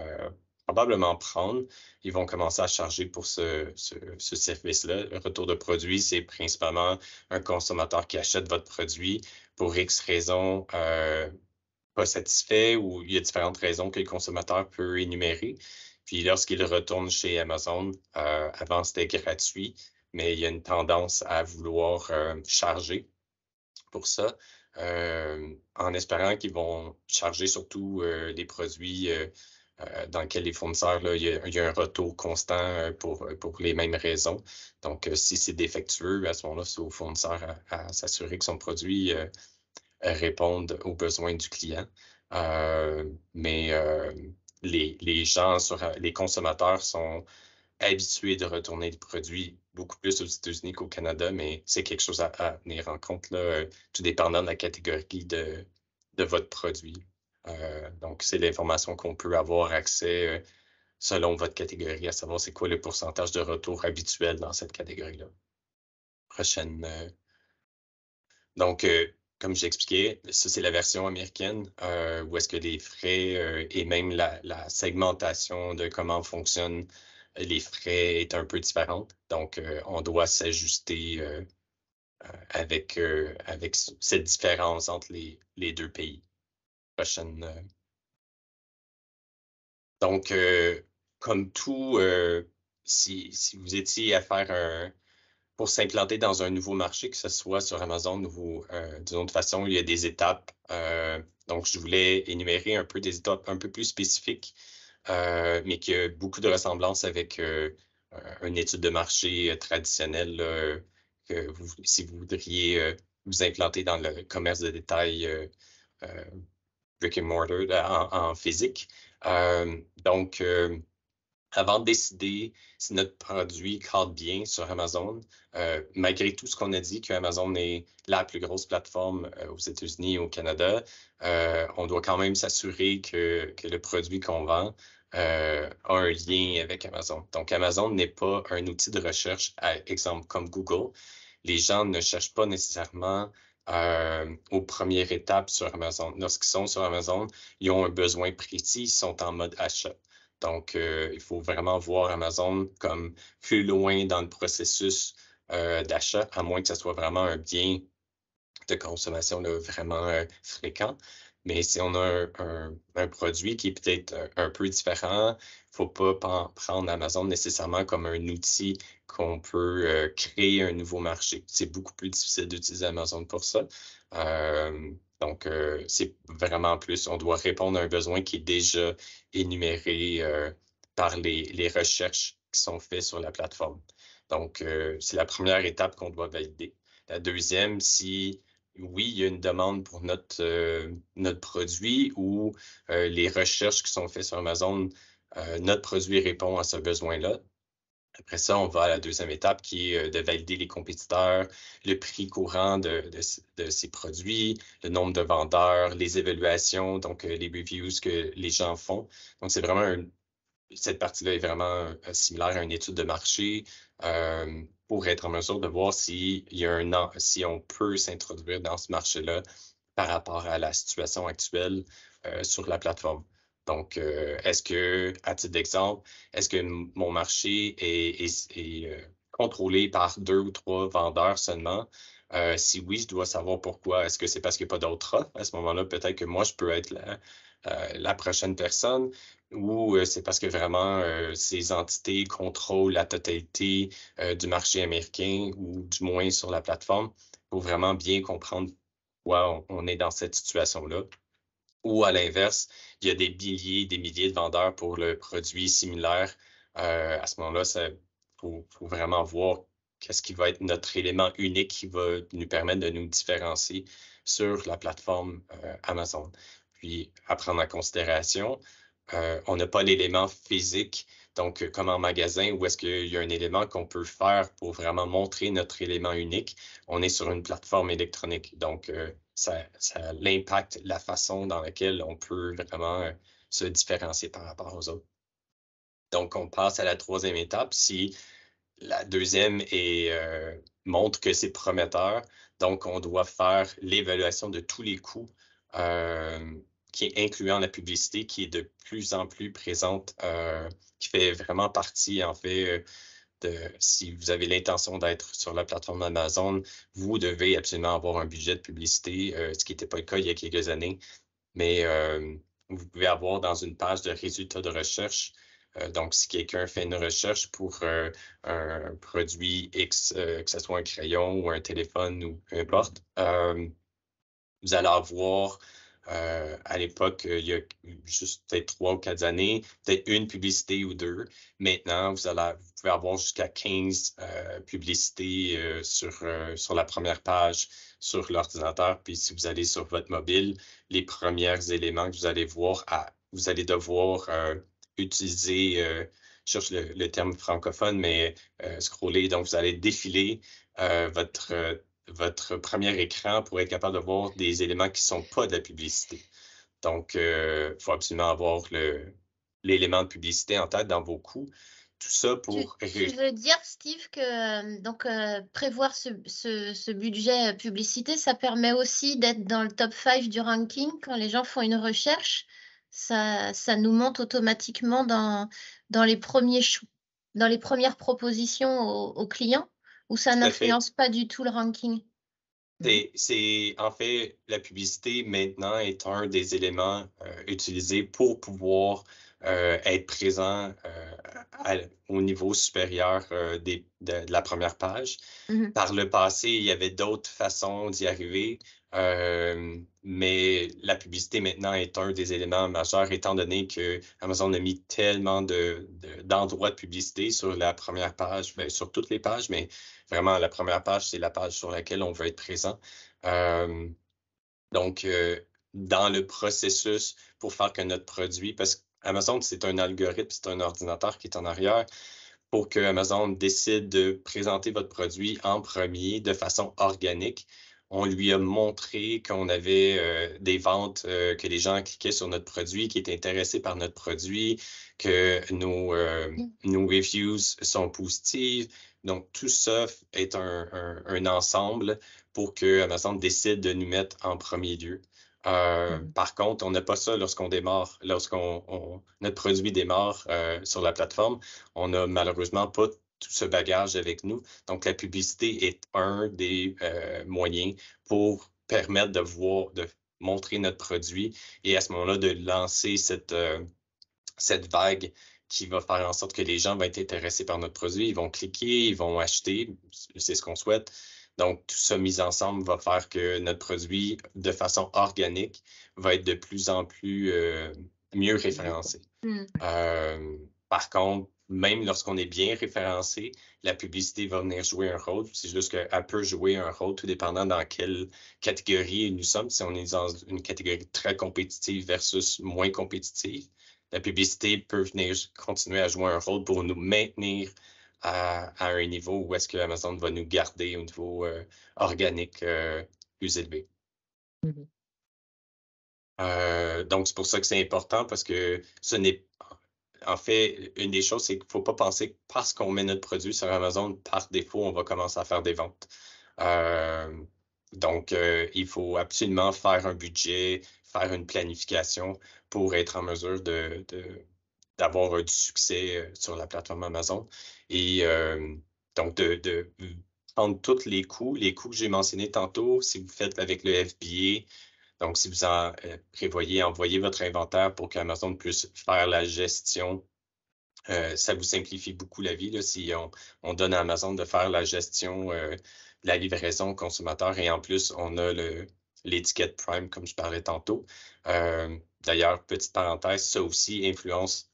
probablement prendre. Ils vont commencer à charger pour ce service-là. Le retour de produit, c'est principalement un consommateur qui achète votre produit pour X raisons pas satisfait ou il y a différentes raisons que le consommateur peut énumérer. Puis lorsqu'il retourne chez Amazon, avant c'était gratuit, mais il y a une tendance à vouloir charger pour ça, en espérant qu'ils vont charger surtout les produits dans lesquels les fournisseurs, là, il y a un retour constant pour les mêmes raisons. Donc, si c'est défectueux, à ce moment-là, c'est au fournisseur à s'assurer que son produit répondent aux besoins du client. Mais les gens, les consommateurs sont habitués de retourner le produit beaucoup plus aux États-Unis qu'au Canada, mais c'est quelque chose à tenir en compte, là, tout dépendant de la catégorie de votre produit. Donc, c'est l'information qu'on peut avoir accès selon votre catégorie, à savoir c'est quoi le pourcentage de retour habituel dans cette catégorie-là. Prochaine. Donc, comme j'expliquais, ça, c'est la version américaine, où est-ce que les frais et même la segmentation de comment fonctionnent les frais est un peu différente. Donc, on doit s'ajuster avec cette différence entre les deux pays. Prochaine. Donc, comme tout, si vous étiez à faire pour s'implanter dans un nouveau marché, que ce soit sur Amazon ou d'une autre façon, il y a des étapes. Donc, je voulais énumérer un peu des étapes un peu plus spécifiques, mais qui a beaucoup de ressemblances avec une étude de marché traditionnelle, si vous voudriez vous implanter dans le commerce de détail brick and mortar en physique. Donc, avant de décider si notre produit cadre bien sur Amazon, malgré tout ce qu'on a dit que Amazon est la plus grosse plateforme aux États-Unis et au Canada, on doit quand même s'assurer que le produit qu'on vend a un lien avec Amazon. Donc, Amazon n'est pas un outil de recherche, exemple comme Google. Les gens ne cherchent pas nécessairement aux premières étapes sur Amazon. Lorsqu'ils sont sur Amazon, ils ont un besoin précis, ils sont en mode achat. Donc, il faut vraiment voir Amazon comme plus loin dans le processus d'achat, à moins que ce soit vraiment un bien de consommation là, vraiment fréquent. Mais si on a un produit qui est peut-être un peu différent, il ne faut pas prendre Amazon nécessairement comme un outil qu'on peut créer un nouveau marché. C'est beaucoup plus difficile d'utiliser Amazon pour ça. Donc, c'est vraiment plus, on doit répondre à un besoin qui est déjà énuméré par les recherches qui sont faites sur la plateforme. Donc, c'est la première étape qu'on doit valider. La deuxième, si oui, il y a une demande pour notre produit ou les recherches qui sont faites sur Amazon, notre produit répond à ce besoin-là. Après ça, on va à la deuxième étape qui est de valider les compétiteurs, le prix courant de ces produits, le nombre de vendeurs, les évaluations, donc les reviews que les gens font. Donc, c'est vraiment cette partie-là est vraiment similaire à une étude de marché pour être en mesure de voir si on peut s'introduire dans ce marché-là par rapport à la situation actuelle sur la plateforme. Donc, est-ce que, à titre d'exemple, est-ce que mon marché est contrôlé par 2 ou 3 vendeurs seulement? Si oui, je dois savoir pourquoi. Est-ce que c'est parce qu'il n'y a pas d'autres offres? À ce moment-là, peut-être que moi, je peux être la prochaine personne. ou c'est parce que vraiment ces entités contrôlent la totalité du marché américain ou du moins sur la plateforme pour vraiment bien comprendre pourquoi on est dans cette situation-là. Ou à l'inverse, il y a des milliers de vendeurs pour le produit similaire. À ce moment-là, il faut vraiment voir qu'est-ce qui va être notre élément unique qui va nous permettre de nous différencier sur la plateforme Amazon. Puis, à prendre en considération, on n'a pas l'élément physique, donc comme en magasin, où est-ce qu'il y a un élément qu'on peut faire pour vraiment montrer notre élément unique. On est sur une plateforme électronique, donc ça impacte la façon dans laquelle on peut vraiment se différencier par rapport aux autres. Donc, on passe à la troisième étape. Si la deuxième montre que c'est prometteur, donc on doit faire l'évaluation de tous les coûts, qui est incluant la publicité, qui est de plus en plus présente, qui fait vraiment partie, en fait, si vous avez l'intention d'être sur la plateforme Amazon, vous devez absolument avoir un budget de publicité, ce qui n'était pas le cas il y a quelques années. Mais vous pouvez avoir dans une page de résultats de recherche, donc si quelqu'un fait une recherche pour un produit X, que ce soit un crayon ou un téléphone ou peu importe, vous allez avoir à l'époque, il y a juste peut-être 3 ou 4 années, peut-être une publicité ou deux. Maintenant, vous pouvez avoir jusqu'à 15 publicités sur la première page sur l'ordinateur. Puis si vous allez sur votre mobile, les premiers éléments que vous allez voir, vous allez devoir utiliser, je cherche le terme francophone, mais scroller. Donc, vous allez défiler votre premier écran pour être capable de voir des éléments qui ne sont pas de la publicité. Donc, il faut absolument avoir l'élément de publicité en tête dans vos coûts. Tout ça pour... Tu veux dire, Steve, que prévoir ce budget publicité, ça permet aussi d'être dans le top 5 du ranking quand les gens font une recherche. Ça nous monte automatiquement dans les premières propositions aux clients, ou ça n'influence pas du tout le ranking? En fait, la publicité maintenant est un des éléments utilisés pour pouvoir être présent au niveau supérieur de la première page. Mhm. Par le passé, il y avait d'autres façons d'y arriver, mais la publicité maintenant est un des éléments majeurs, étant donné que Amazon a mis tellement d'endroits de publicité sur la première page, bien, sur toutes les pages, mais vraiment la première page, c'est la page sur laquelle on veut être présent. Donc, dans le processus pour faire que notre produit, parce qu'Amazon, c'est un algorithme, c'est un ordinateur qui est en arrière, pour que Amazon décide de présenter votre produit en premier de façon organique. On lui a montré qu'on avait des ventes, que les gens cliquaient sur notre produit, qui étaient intéressés par notre produit, que nos reviews sont positives. Donc, tout ça est un ensemble pour que Amazon décide de nous mettre en premier lieu. Par contre, on n'a pas ça lorsqu'on démarre, notre produit démarre sur la plateforme. On n'a malheureusement pas tout ce bagage avec nous. Donc, la publicité est un des moyens pour permettre de montrer notre produit et à ce moment-là, de lancer cette vague qui va faire en sorte que les gens vont être intéressés par notre produit, ils vont cliquer, ils vont acheter, c'est ce qu'on souhaite. Donc, tout ça mis ensemble va faire que notre produit, de façon organique, va être de plus en plus mieux référencé. Par contre, même lorsqu'on est bien référencé, la publicité va venir jouer un rôle. C'est juste qu'elle peut jouer un rôle tout dépendant dans quelle catégorie nous sommes. Si on est dans une catégorie très compétitive versus moins compétitive, la publicité peut venir continuer à jouer un rôle pour nous maintenir à un niveau où est-ce que Amazon va nous garder au niveau organique plus élevé. Donc, c'est pour ça que c'est important parce que ce n'est... En fait, une des choses, c'est qu'il ne faut pas penser que parce qu'on met notre produit sur Amazon, par défaut, on va commencer à faire des ventes. Donc, il faut absolument faire un budget, faire une planification pour être en mesure d'avoir du succès sur la plateforme Amazon. Et donc, de prendre tous les coûts que j'ai mentionnés tantôt, si vous faites avec le FBA, Donc, si vous en prévoyez envoyer votre inventaire pour qu'Amazon puisse faire la gestion, ça vous simplifie beaucoup la vie là, si on donne à Amazon de faire la gestion de la livraison au consommateur et en plus, on a l'étiquette Prime, comme je parlais tantôt. D'ailleurs, petite parenthèse, ça aussi influence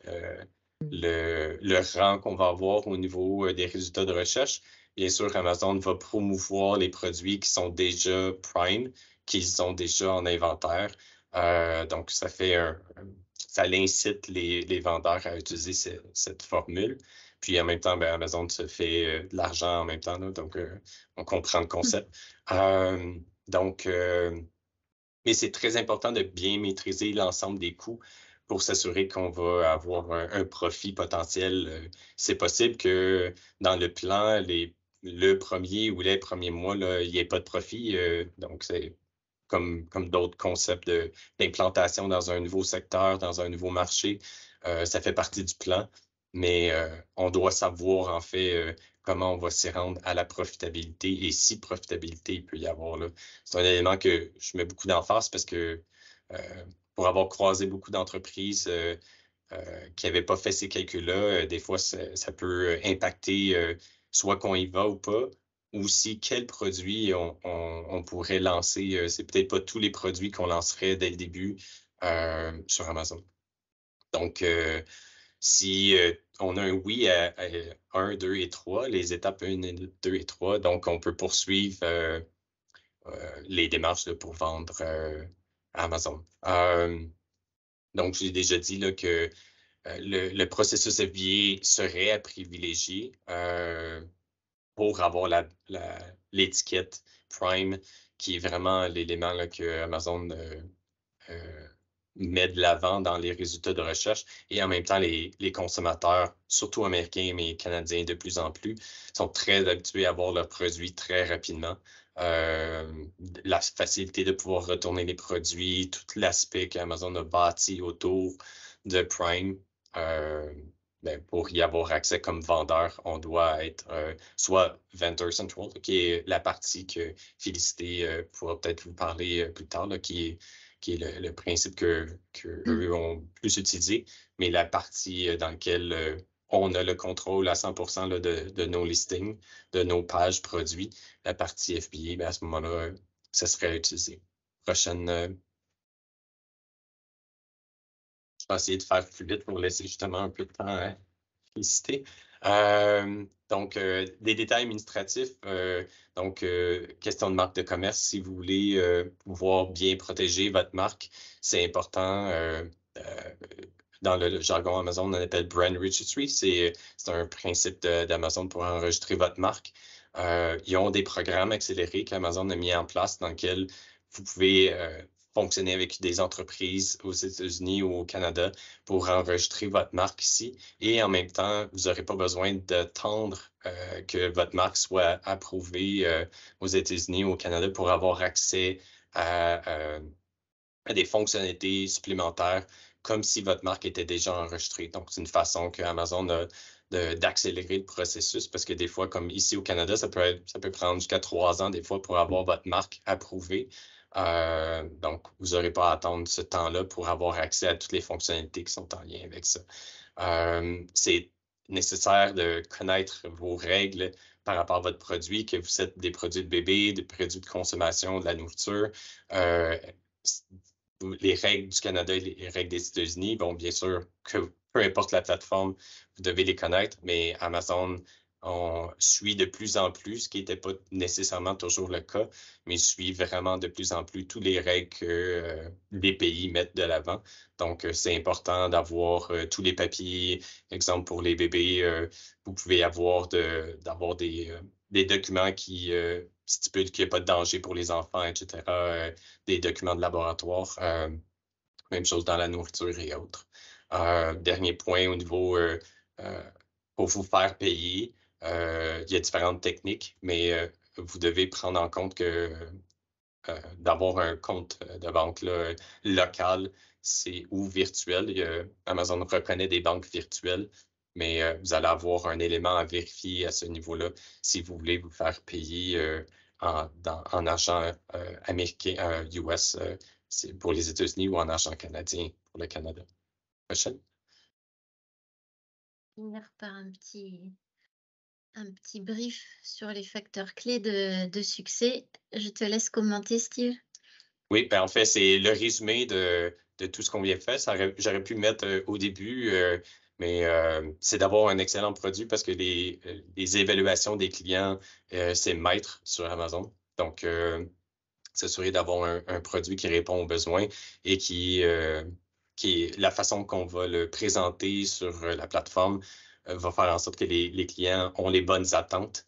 le rang qu'on va avoir au niveau des résultats de recherche. Bien sûr, Amazon va promouvoir les produits qui sont déjà Prime, qu'ils ont déjà en inventaire. Donc, ça fait ça incite les vendeurs à utiliser cette formule. Puis en même temps, ben, Amazon se fait de l'argent en même temps, là, donc on comprend le concept. Mais c'est très important de bien maîtriser l'ensemble des coûts pour s'assurer qu'on va avoir un profit potentiel. C'est possible que dans le plan, le premier ou les premiers mois, là, il n'y ait pas de profit. Donc, c'est comme d'autres concepts d'implantation dans un nouveau secteur, dans un nouveau marché. Ça fait partie du plan, mais on doit savoir en fait comment on va s'y rendre à la profitabilité et si profitabilité il peut y avoir là. C'est un élément que je mets beaucoup d'emphase parce que pour avoir croisé beaucoup d'entreprises qui n'avaient pas fait ces calculs-là, des fois ça peut impacter soit qu'on y va ou pas, ou si quel produit on pourrait lancer. C'est peut-être pas tous les produits qu'on lancerait dès le début sur Amazon. Donc, si on a un oui à 1, 2 et 3, les étapes 1, 2 et 3, donc on peut poursuivre les démarches là, pour vendre à Amazon. Donc, j'ai déjà dit là, que le processus FBA serait à privilégier pour avoir l'étiquette Prime, qui est vraiment l'élément que Amazon met de l'avant dans les résultats de recherche. Et en même temps, les consommateurs, surtout américains, mais canadiens de plus en plus, sont très habitués à avoir leurs produits très rapidement. La facilité de pouvoir retourner les produits, tout l'aspect qu'Amazon a bâti autour de Prime, ben, pour y avoir accès comme vendeur, on doit être soit Vendor Central, qui est la partie que Félicité pourra peut-être vous parler plus tard, là, qui est le principe que eux ont plus utilisé, mais la partie dans laquelle on a le contrôle à 100% là, de nos listings, de nos pages produits, la partie FBA, ben, à ce moment-là, ça serait utilisé. Prochaine. Je vais essayer de faire plus vite pour laisser justement un peu de temps à Félicité. Donc, des détails administratifs. Donc, question de marque de commerce. Si vous voulez pouvoir bien protéger votre marque, c'est important. Dans le jargon Amazon, on appelle Brand Registry. C'est un principe d'Amazon pour enregistrer votre marque. Ils ont des programmes accélérés qu'Amazon a mis en place dans lesquels vous pouvez fonctionner avec des entreprises aux États-Unis ou au Canada pour enregistrer votre marque ici. Et en même temps, vous n'aurez pas besoin d'attendre que votre marque soit approuvée aux États-Unis ou au Canada pour avoir accès à des fonctionnalités supplémentaires comme si votre marque était déjà enregistrée. Donc, c'est une façon que Amazon a d'accélérer le processus parce que des fois, comme ici au Canada, ça peut prendre jusqu'à 3 ans des fois pour avoir votre marque approuvée. Donc, vous n'aurez pas à attendre ce temps-là pour avoir accès à toutes les fonctionnalités qui sont en lien avec ça. C'est nécessaire de connaître vos règles par rapport à votre produit, que vous êtes des produits de bébé, des produits de consommation, de la nourriture. Les règles du Canada et les règles des États-Unis, bon, bien sûr, que peu importe la plateforme, vous devez les connaître, mais Amazon, on suit de plus en plus, ce qui n'était pas nécessairement toujours le cas, mais suit vraiment de plus en plus toutes les règles que les pays mettent de l'avant. Donc, c'est important d'avoir tous les papiers. Exemple, pour les bébés, vous pouvez avoir des documents qui stipulent qu'il n'y a pas de danger pour les enfants, etc., des documents de laboratoire. Même chose dans la nourriture et autres. Dernier point au niveau pour vous faire payer, il y a différentes techniques, mais vous devez prendre en compte que d'avoir un compte de banque là, local ou virtuel. Amazon reconnaît des banques virtuelles, mais vous allez avoir un élément à vérifier à ce niveau-là si vous voulez vous faire payer en argent américain, US, c'est pour les États-Unis ou en argent canadien pour le Canada. Prochaine. Finir par un petit brief sur les facteurs clés de succès. Je te laisse commenter, Steve. Oui, ben en fait, c'est le résumé de tout ce qu'on vient de faire. J'aurais pu mettre au début, mais c'est d'avoir un excellent produit parce que les évaluations des clients, c'est maître sur Amazon. Donc, s'assurer d'avoir un produit qui répond aux besoins et qui est la façon qu'on va le présenter sur la plateforme va faire en sorte que les clients ont les bonnes attentes.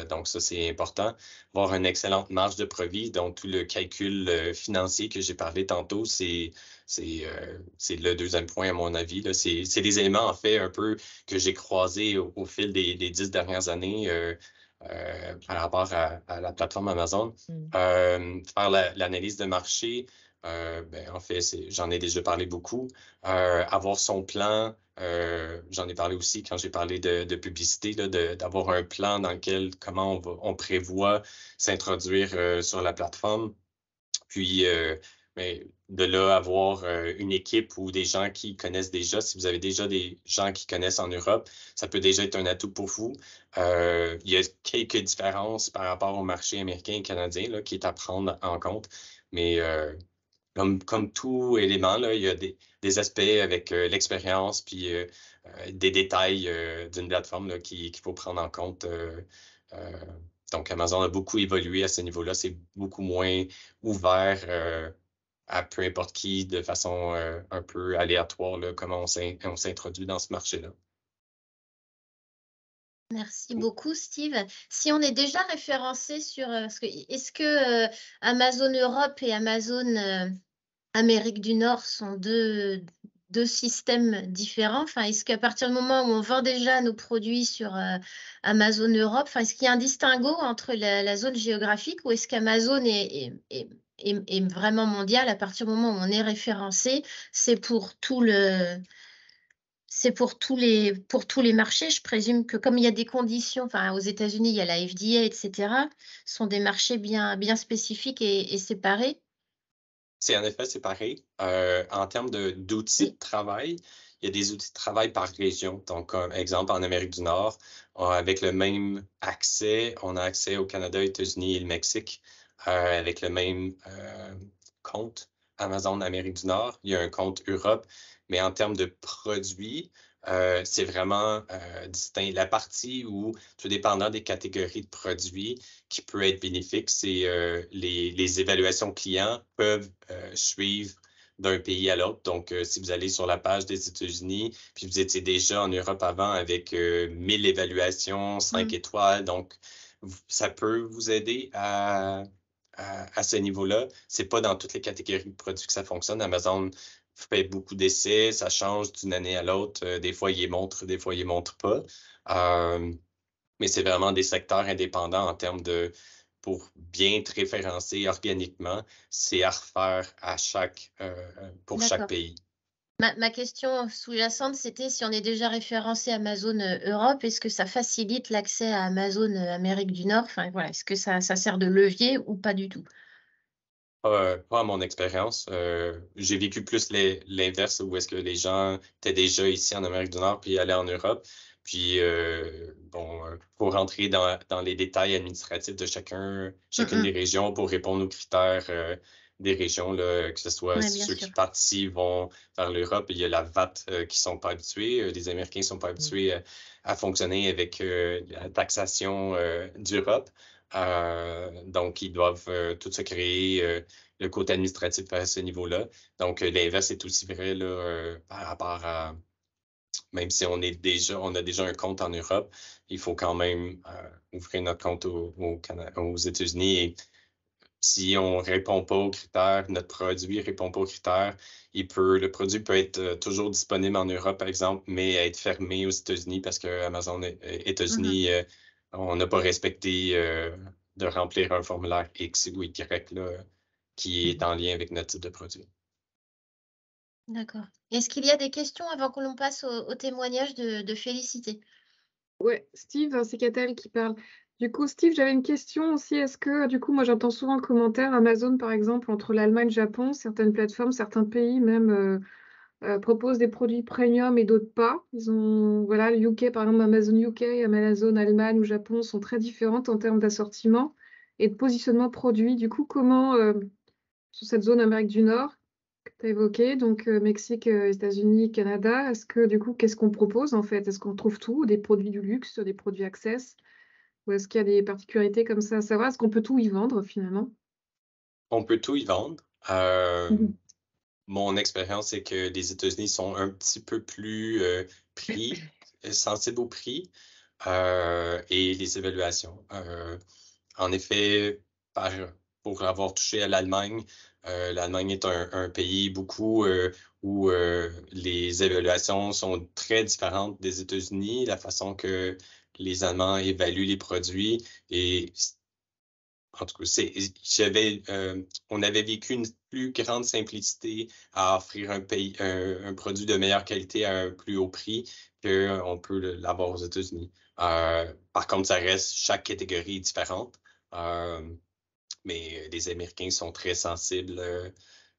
Donc, ça, c'est important. Avoir une excellente marge de profit. Donc, tout le calcul financier que j'ai parlé tantôt, c'est le deuxième point, à mon avis. C'est des éléments, en fait, un peu que j'ai croisés au fil des 10 dernières années par rapport à la plateforme Amazon. Faire l'analyse de marché, ben, en fait, j'en ai déjà parlé beaucoup. Avoir son plan, j'en ai parlé aussi quand j'ai parlé de publicité, d'avoir un plan dans lequel comment on prévoit s'introduire sur la plateforme. Puis, mais de là, avoir une équipe ou des gens qui connaissent déjà. Si vous avez déjà des gens qui connaissent en Europe, ça peut déjà être un atout pour vous. Il y a quelques différences par rapport au marché américain et canadien là, qui est à prendre en compte. Mais comme tout élément, là, il y a des aspects avec l'expérience puis des détails d'une plateforme là, qu'il faut prendre en compte. Donc, Amazon a beaucoup évolué à ce niveau-là. C'est beaucoup moins ouvert à peu importe qui de façon un peu aléatoire, là, comment on s'introduit dans ce marché-là. Merci beaucoup, Steve. Si on est déjà référencé sur... est-ce que Amazon Europe et Amazon Amérique du Nord sont deux systèmes différents? Enfin, est-ce qu'à partir du moment où on vend déjà nos produits sur Amazon Europe, enfin, est-ce qu'il y a un distinguo entre la zone géographique ou est-ce qu'Amazon est vraiment mondial à partir du moment où on est référencé? C'est pour tous les marchés. Je présume que comme il y a des conditions, enfin aux États-Unis, il y a la FDA, etc., ce sont des marchés bien spécifiques et séparés. C'est en effet séparé. En termes d'outils de travail, il y a des outils de travail par région. Donc, comme exemple, en Amérique du Nord, avec le même accès, on a accès au Canada, États-Unis et le Mexique avec le même compte Amazon Amérique du Nord. Il y a un compte Europe, mais en termes de produits, c'est vraiment distinct. La partie où, tout dépendant des catégories de produits, qui peut être bénéfique, c'est les évaluations clients peuvent suivre d'un pays à l'autre. Donc, si vous allez sur la page des États-Unis, puis vous étiez déjà en Europe avant avec 1000 évaluations, 5 étoiles, donc ça peut vous aider à ce niveau-là. C'est pas dans toutes les catégories de produits que ça fonctionne. Amazon fait beaucoup d'essais, ça change d'une année à l'autre. Des fois, il les montre, des fois, il les montre pas. Mais c'est vraiment des secteurs indépendants en termes pour bien être référencé organiquement, c'est à refaire pour chaque pays. Ma question sous-jacente, c'était si on est déjà référencé Amazon Europe, est-ce que ça facilite l'accès à Amazon Amérique du Nord? Enfin, voilà, est-ce que ça sert de levier ou pas du tout? Pas à mon expérience. J'ai vécu plus l'inverse où est-ce que les gens étaient déjà ici en Amérique du Nord puis allaient en Europe. Puis, pour rentrer dans les détails administratifs de chacune des régions pour répondre aux critères des régions, là, que ce soit ceux qui participent vont vers l'Europe. Il y a la VAT qui ne sont pas habitués. Les Américains ne sont pas habitués à fonctionner avec la taxation d'Europe. Donc, ils doivent tout se créer le côté administratif à ce niveau-là. Donc, l'inverse est aussi vrai là, par rapport à même si on a déjà un compte en Europe, il faut quand même ouvrir notre compte aux États-Unis. Et si on ne répond pas aux critères, notre produit ne répond pas aux critères, le produit peut être toujours disponible en Europe, par exemple, mais être fermé aux États-Unis parce que Amazon États-Unis, on n'a pas respecté de remplir un formulaire X ou Y là, qui est en lien avec notre type de produit. D'accord. Est-ce qu'il y a des questions avant que l'on passe au témoignage de Félicité? Oui, Steve, c'est Catel qui parle. Du coup, Steve, j'avais une question aussi. Est-ce que, du coup, moi j'entends souvent le commentaire Amazon, par exemple, entre l'Allemagne et le Japon, certaines plateformes, certains pays même proposent des produits premium et d'autres pas. Ils ont, voilà, le UK, par exemple, Amazon UK, Amazon Allemagne ou Japon sont très différentes en termes d'assortiment et de positionnement produit. Du coup, comment, sur cette zone Amérique du Nord que tu as évoquée, donc Mexique, États-Unis, Canada, est-ce que, du coup, qu'est-ce qu'on propose en fait? Est-ce qu'on trouve tout, des produits du luxe, des produits access? Ou est-ce qu'il y a des particularités comme ça à savoir? Est-ce qu'on peut tout y vendre finalement? On peut tout y vendre. Mhm. Mon expérience, c'est que les États-Unis sont un petit peu plus sensibles au prix et les évaluations. En effet, pour avoir touché à l'Allemagne, l'Allemagne est un pays beaucoup où les évaluations sont très différentes des États-Unis, la façon que les Allemands évaluent les produits et en tout cas, on avait vécu une plus grande simplicité à offrir un produit de meilleure qualité à un plus haut prix qu'on peut l'avoir aux États-Unis. Par contre, ça reste chaque catégorie est différente, mais les Américains sont très sensibles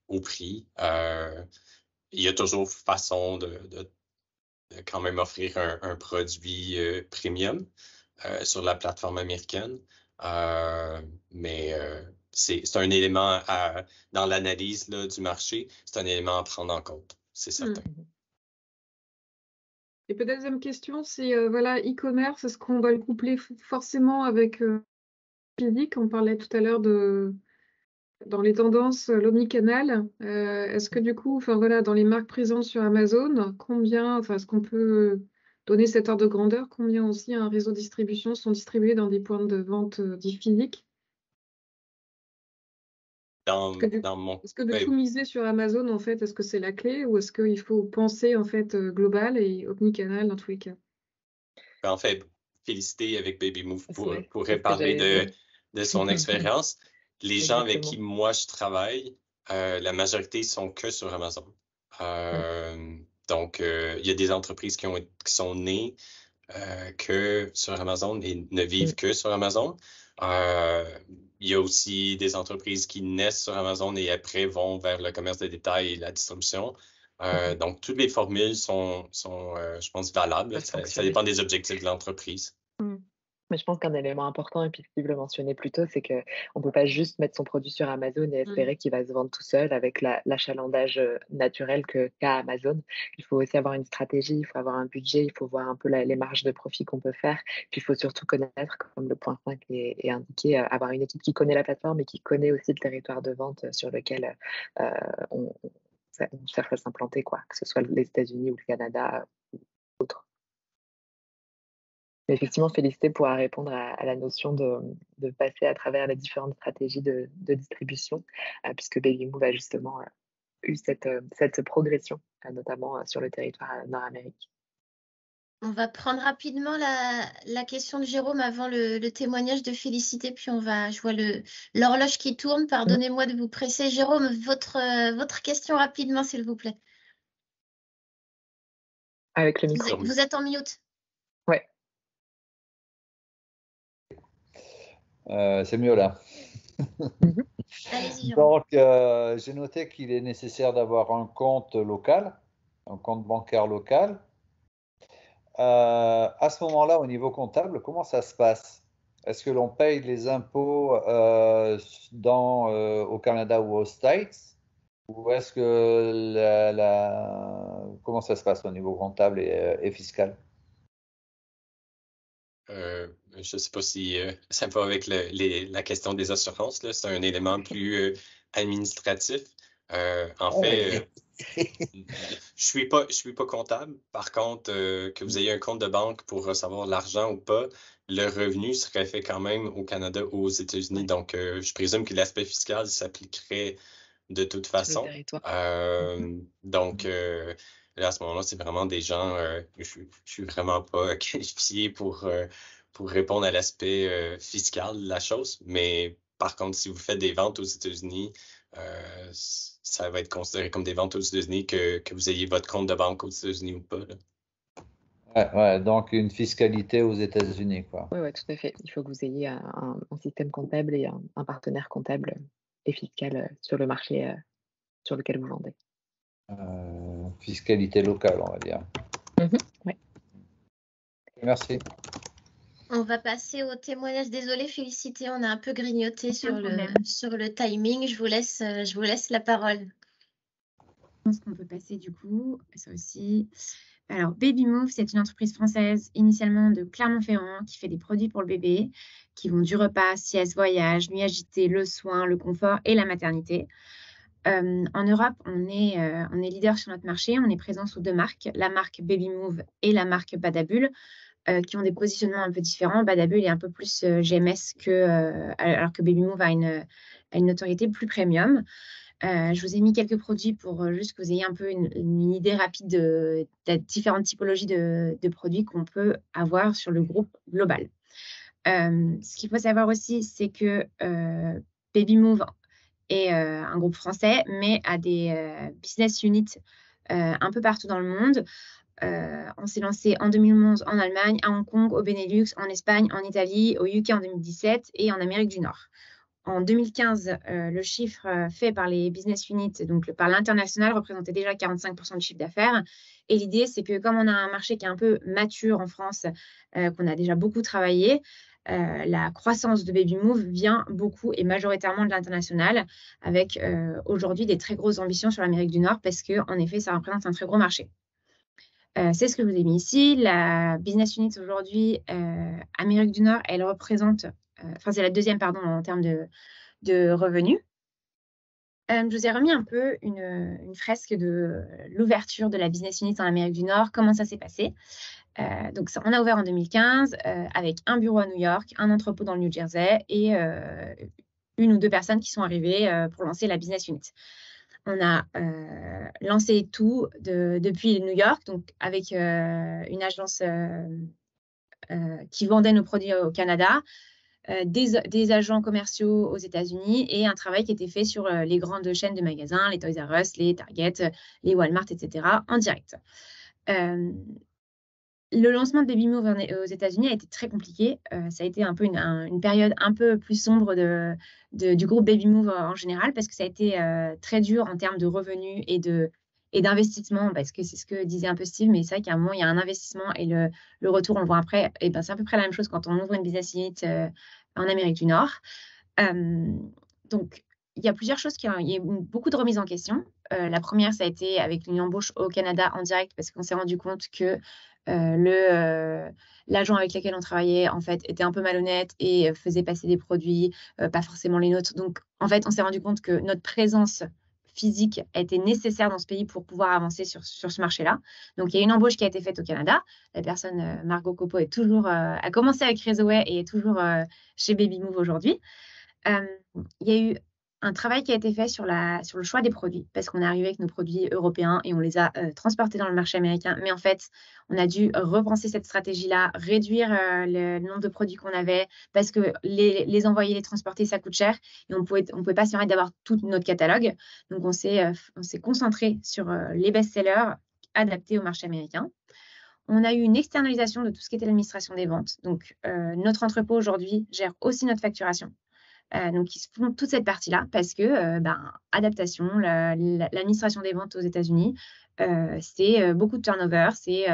au prix. Il y a toujours façon de quand même offrir un produit premium sur la plateforme américaine. Mais c'est un élément dans l'analyse du marché, c'est un élément à prendre en compte, c'est certain. Et peut-être deuxième question, c'est voilà, e-commerce, est-ce qu'on va le coupler forcément avec physique? On parlait tout à l'heure de dans les tendances l'omnicanal. Est-ce que du coup, enfin voilà, dans les marques présentes sur Amazon, combien, enfin, est-ce qu'on peut donner cette ordre de grandeur, combien aussi un réseau de distribution sont distribués dans des points de vente dits physiques? Est-ce que de tout miser sur Amazon, en fait, est-ce que c'est la clé ou est-ce qu'il faut penser en fait global et omnicanal dans tous les cas? En fait, féliciter avec Baby Move C'est pourrait ce que parler j'allais dire. de son expérience. Les gens avec Exactement. qui moi je travaille, la majorité sont que sur Amazon. Donc, il y a des entreprises qui sont nées que sur Amazon et ne vivent que sur Amazon. Il y a aussi des entreprises qui naissent sur Amazon et après vont vers le commerce de détail et la distribution. Donc, toutes les formules sont je pense, valables. Peuvent Ça fonctionner. dépend des objectifs de l'entreprise. Mais je pense qu'un élément important, et puis Steve le mentionnait plus tôt, c'est qu'on ne peut pas juste mettre son produit sur Amazon et espérer qu'il va se vendre tout seul avec l'achalandage naturel qu'a Amazon. Il faut aussi avoir une stratégie, il faut avoir un budget, il faut voir un peu les marges de profit qu'on peut faire. Puis il faut surtout connaître, comme le point 5 est indiqué, avoir une équipe qui connaît la plateforme et qui connaît aussi le territoire de vente sur lequel on cherche à s'implanter, quoi, que ce soit les États-Unis ou le Canada ou autre. Mais effectivement, féliciter pourra répondre à la notion de passer à travers les différentes stratégies de distribution, puisque Baby Move a justement eu cette progression, notamment sur le territoire nord-américain. On va prendre rapidement la question de Jérôme avant le témoignage de Félicité, puis je vois l'horloge qui tourne. Pardonnez-moi de vous presser. Jérôme, votre question rapidement, s'il vous plaît. Avec le micro. Vous êtes en mute. Ouais. C'est mieux là. Allez-y, Jérôme. Donc, j'ai noté qu'il est nécessaire d'avoir un compte local, un compte bancaire local. À ce moment-là, au niveau comptable, comment ça se passe? Est-ce que l'on paye les impôts au Canada ou aux States? Ou est-ce que comment ça se passe au niveau comptable et fiscal? Je ne sais pas si ça va avec la question des assurances. C'est un élément plus administratif. En fait, je suis pas comptable. Par contre, que vous ayez un compte de banque pour recevoir l'argent ou pas, le revenu serait fait quand même au Canada ou aux États-Unis. Donc, je présume que l'aspect fiscal s'appliquerait de toute façon. Donc, là, à ce moment-là, c'est vraiment des gens, je suis vraiment pas qualifié pour répondre à l'aspect fiscal de la chose. Mais par contre, si vous faites des ventes aux États-Unis, ça va être considéré comme des ventes aux États-Unis que vous ayez votre compte de banque aux États-Unis ou pas. Là. Ouais, donc une fiscalité aux États-Unis, quoi. Oui, tout à fait. Il faut que vous ayez un système comptable et un partenaire comptable et fiscal sur le marché sur lequel vous vendez. Fiscalité locale, on va dire. Ouais. Merci. On va passer au témoignage. Désolée, Félicité, on a un peu grignoté sur le timing. Je vous laisse la parole. Je pense qu'on peut passer du coup, ça aussi. Alors, Baby Move, c'est une entreprise française initialement de Clermont-Ferrand qui fait des produits pour le bébé, qui vont du repas, sieste, voyage, nuit agitée, le soin, le confort et la maternité. En Europe, on est leader sur notre marché. On est présent sous 2 marques, la marque Baby Move et la marque Badabul, qui ont des positionnements un peu différents. Badabul est un peu plus GMS alors que Baby Move a une notoriété plus premium. Je vous ai mis quelques produits pour juste que vous ayez un peu une idée rapide de différentes typologies de produits qu'on peut avoir sur le groupe global. Ce qu'il faut savoir aussi, c'est que Baby Move est un groupe français, mais a des business units un peu partout dans le monde. On s'est lancé en 2011 en Allemagne, à Hong Kong, au Benelux, en Espagne, en Italie, au UK en 2017 et en Amérique du Nord. En 2015, le chiffre fait par les business units, donc par l'international, représentait déjà 45% du chiffre d'affaires. Et l'idée, c'est que comme on a un marché qui est un peu mature en France, qu'on a déjà beaucoup travaillé, la croissance de Baby Move vient beaucoup et majoritairement de l'international, avec aujourd'hui des très grosses ambitions sur l'Amérique du Nord, parce qu'en effet, ça représente un très gros marché. C'est ce que je vous ai mis ici. La business unit aujourd'hui, Amérique du Nord, elle représente, c'est la deuxième, pardon, en termes de revenus. Je vous ai remis un peu une fresque de l'ouverture de la business unit en Amérique du Nord, comment ça s'est passé. Donc, on a ouvert en 2015 avec un bureau à New York, un entrepôt dans le New Jersey et 1 ou 2 personnes qui sont arrivées pour lancer la business unit. On a lancé tout depuis New York, donc avec une agence qui vendait nos produits au Canada, des agents commerciaux aux États-Unis et un travail qui était fait sur les grandes chaînes de magasins, les Toys R Us, les Target, les Walmart, etc., en direct. Le lancement de Baby Move aux États-Unis a été très compliqué. Ça a été un peu une période un peu plus sombre du groupe Baby Move en général, parce que ça a été très dur en termes de revenus et d'investissement, parce que c'est ce que disait un peu Steve, mais c'est vrai qu'à un moment, il y a un investissement et le retour, on le voit après. Et ben, c'est à peu près la même chose quand on ouvre une business unit en Amérique du Nord. Donc, il y a plusieurs choses il y a eu beaucoup de remises en question. La première, ça a été avec une embauche au Canada en direct, parce qu'on s'est rendu compte que l'agent avec lequel on travaillait en fait était un peu malhonnête et faisait passer des produits pas forcément les nôtres. Donc en fait, on s'est rendu compte que notre présence physique était nécessaire dans ce pays pour pouvoir avancer sur ce marché-là. Donc il y a une embauche qui a été faite au Canada. La personne Margot Copo a commencé avec Rezoé et est toujours chez Baby Move aujourd'hui. Il y a eu un travail qui a été fait sur le choix des produits, parce qu'on est arrivé avec nos produits européens et on les a transportés dans le marché américain. Mais en fait, on a dû repenser cette stratégie-là, réduire le nombre de produits qu'on avait, parce que les envoyer, les transporter, ça coûte cher et on pouvait pas se permettre d'avoir tout notre catalogue. Donc, on s'est concentré sur les best-sellers adaptés au marché américain. On a eu une externalisation de tout ce qui était l'administration des ventes. Donc, notre entrepôt aujourd'hui gère aussi notre facturation. Donc, ils se font toute cette partie-là parce que adaptation, l'administration des ventes aux États-Unis, c'est beaucoup de turnover. C'est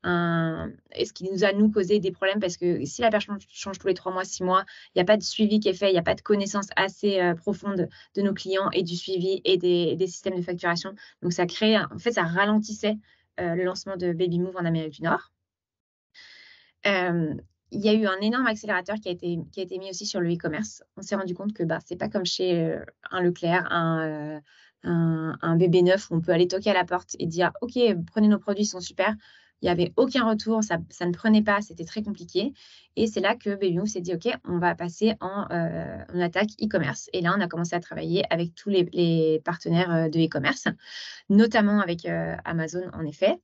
ce qui nous a, causé des problèmes parce que si la personne change tous les 3 mois, 6 mois, il n'y a pas de suivi qui est fait, il n'y a pas de connaissance assez profonde de nos clients et du suivi et des systèmes de facturation. Donc, ça ralentissait le lancement de Baby Move en Amérique du Nord. Il y a eu un énorme accélérateur qui a été mis aussi sur le e-commerce. On s'est rendu compte que c'est pas comme chez un Leclerc, un bébé neuf où on peut aller toquer à la porte et dire « Ok, prenez nos produits, ils sont super ». Il n'y avait aucun retour, ça ne prenait pas, c'était très compliqué. Et c'est là que Baby Move s'est dit « Ok, on va passer en attaque e-commerce ». Et là, on a commencé à travailler avec tous les partenaires de e-commerce, notamment avec Amazon, en effet.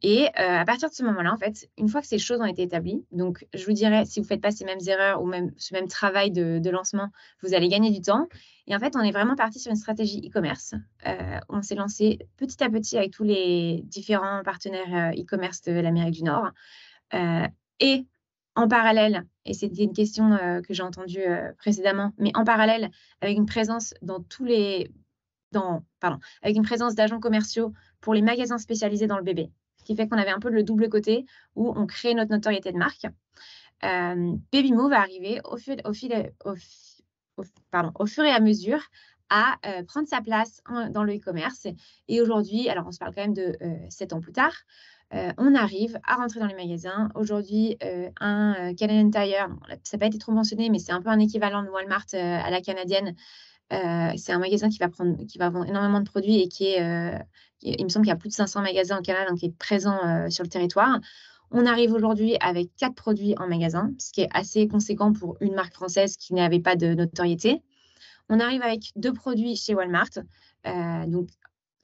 Et à partir de ce moment-là, en fait, une fois que ces choses ont été établies, donc je vous dirais, si vous ne faites pas ces mêmes erreurs ou même ce même travail de lancement, vous allez gagner du temps. Et en fait, on est vraiment parti sur une stratégie e-commerce. On s'est lancé petit à petit avec tous les différents partenaires e-commerce de l'Amérique du Nord. Et en parallèle, et c'était une question que j'ai entendue précédemment, mais en parallèle, avec une présence avec une présence d'agents commerciaux pour les magasins spécialisés dans le bébé. Ce qui fait qu'on avait un peu le double côté où on crée notre notoriété de marque. Babymove va arriver au fur et à mesure à prendre sa place dans le e-commerce. Et aujourd'hui, alors on se parle quand même de 7 ans plus tard, on arrive à rentrer dans les magasins. Aujourd'hui, un Canadian Tire, ça n'a pas été trop mentionné, mais c'est un peu un équivalent de Walmart à la canadienne. C'est un magasin qui va vendre énormément de produits et il me semble qu'il y a plus de 500 magasins au Canada, donc qui est présent sur le territoire. On arrive aujourd'hui avec 4 produits en magasin, ce qui est assez conséquent pour une marque française qui n'avait pas de notoriété. On arrive avec 2 produits chez Walmart. Donc,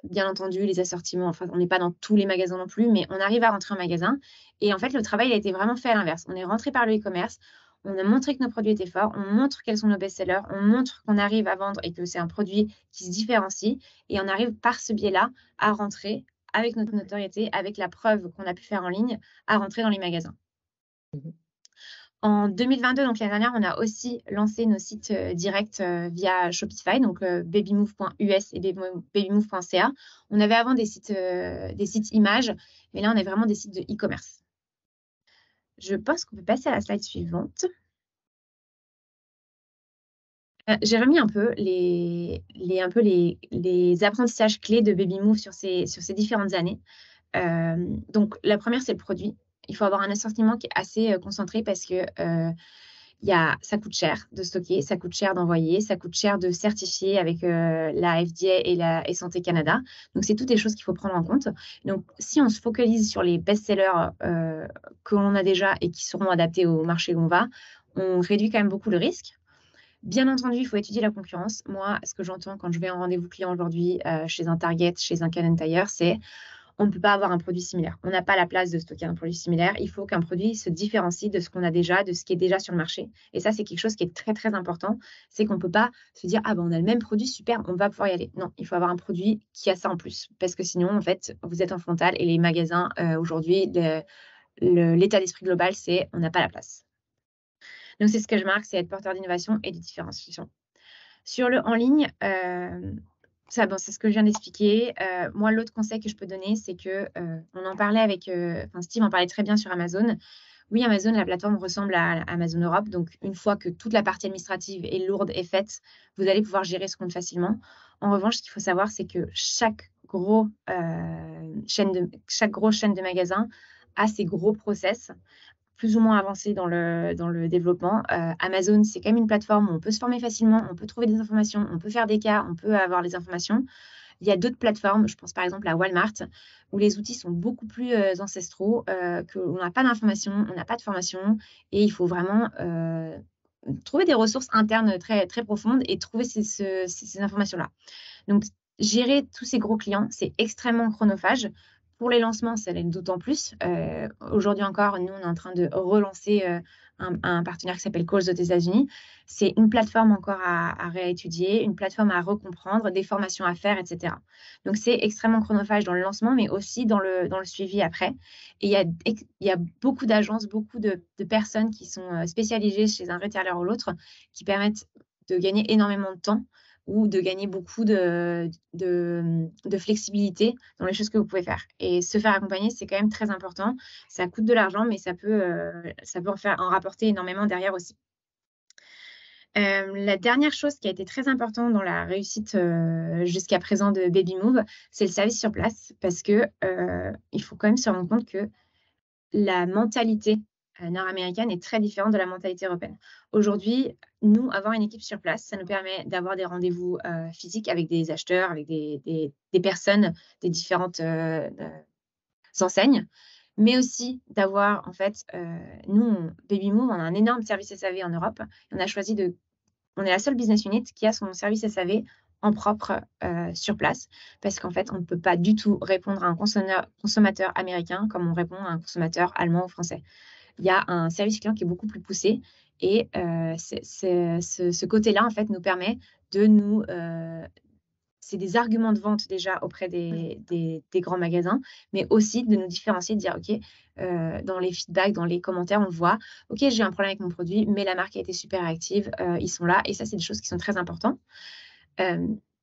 bien entendu, les assortiments, enfin, on n'est pas dans tous les magasins non plus, mais on arrive à rentrer en magasin. Et en fait, le travail a été vraiment fait à l'inverse. On est rentré par le e-commerce. On a montré que nos produits étaient forts. On montre quels sont nos best-sellers. On montre qu'on arrive à vendre et que c'est un produit qui se différencie. Et on arrive par ce biais-là à rentrer avec notre notoriété, avec la preuve qu'on a pu faire en ligne, à rentrer dans les magasins. En 2022, donc l'année dernière, on a aussi lancé nos sites directs via Shopify, donc babymove.us et babymove.ca. On avait avant des sites images, mais là, on a vraiment des sites de e-commerce. Je pense qu'on peut passer à la slide suivante. J'ai remis un peu les apprentissages clés de Babymove sur ces différentes années. Donc, la première, c'est le produit. Il faut avoir un assortiment qui est assez concentré parce que ça coûte cher de stocker, ça coûte cher d'envoyer, ça coûte cher de certifier avec la FDA et Santé Canada. Donc, c'est toutes des choses qu'il faut prendre en compte. Donc, si on se focalise sur les best-sellers que l'on a déjà et qui seront adaptés au marché où on va, on réduit quand même beaucoup le risque. Bien entendu, il faut étudier la concurrence. Moi, ce que j'entends quand je vais en rendez-vous client aujourd'hui chez un Target, chez un Canadian Tire, c'est on ne peut pas avoir un produit similaire. On n'a pas la place de stocker un produit similaire. Il faut qu'un produit se différencie de ce qu'on a déjà, de ce qui est déjà sur le marché. Et ça, c'est quelque chose qui est très, très important. C'est qu'on ne peut pas se dire « Ah ben, on a le même produit, super, on va pouvoir y aller ». Non, il faut avoir un produit qui a ça en plus. Parce que sinon, en fait, vous êtes en frontal et les magasins, aujourd'hui, l'état d'esprit global, c'est on n'a pas la place. Donc, c'est ce que je marque, c'est être porteur d'innovation et de différenciation. Sur le en ligne, c'est ce que je viens d'expliquer. Moi, l'autre conseil que je peux donner, c'est que on en parlait avec, Steve en parlait très bien sur Amazon. Oui, Amazon, la plateforme ressemble à Amazon Europe. Donc, une fois que toute la partie administrative et lourde est faite, vous allez pouvoir gérer ce compte facilement. En revanche, ce qu'il faut savoir, c'est que chaque grosse chaîne de magasins a ses gros process plus ou moins avancé dans le développement. Amazon, c'est quand même une plateforme où on peut se former facilement, on peut trouver des informations, on peut faire des cas, on peut avoir les informations. Il y a d'autres plateformes, je pense par exemple à Walmart, où les outils sont beaucoup plus ancestraux, qu'on n'a pas d'informations, on n'a pas de formation, et il faut vraiment trouver des ressources internes très, très profondes et trouver ces informations-là. Donc, gérer tous ces gros clients, c'est extrêmement chronophage. Pour les lancements, ça l'est d'autant plus. Aujourd'hui encore, nous, on est en train de relancer un partenaire qui s'appelle Coles aux États-Unis. C'est une plateforme encore à réétudier, une plateforme à recomprendre, des formations à faire, etc. Donc, c'est extrêmement chronophage dans le lancement, mais aussi dans le suivi après. Et il y a beaucoup d'agences, beaucoup de personnes qui sont spécialisées chez un retailer ou l'autre, qui permettent de gagner énormément de temps ou de gagner beaucoup de flexibilité dans les choses que vous pouvez faire. Et se faire accompagner, c'est quand même très important. Ça coûte de l'argent, mais ça peut en rapporter énormément derrière aussi. La dernière chose qui a été très importante dans la réussite jusqu'à présent de Babymove, c'est le service sur place, parce que il faut quand même se rendre compte que la mentalité nord-américaine est très différente de la mentalité européenne. Aujourd'hui, nous, avoir une équipe sur place, ça nous permet d'avoir des rendez-vous physiques avec des acheteurs, avec des personnes des différentes enseignes, mais aussi d'avoir, en fait, nous, Babymove, on a un énorme service SAV en Europe. On a choisi on est la seule business unit qui a son service SAV en propre sur place, parce qu'en fait, on ne peut pas du tout répondre à un consommateur américain comme on répond à un consommateur allemand ou français. Il y a un service client qui est beaucoup plus poussé et ce côté-là, en fait, nous permet de nous... c'est des arguments de vente déjà auprès des grands magasins, mais aussi de nous différencier, de dire, OK, dans les feedbacks, dans les commentaires, on voit, OK, j'ai un problème avec mon produit, mais la marque a été super réactive, ils sont là. Et ça, c'est des choses qui sont très importantes.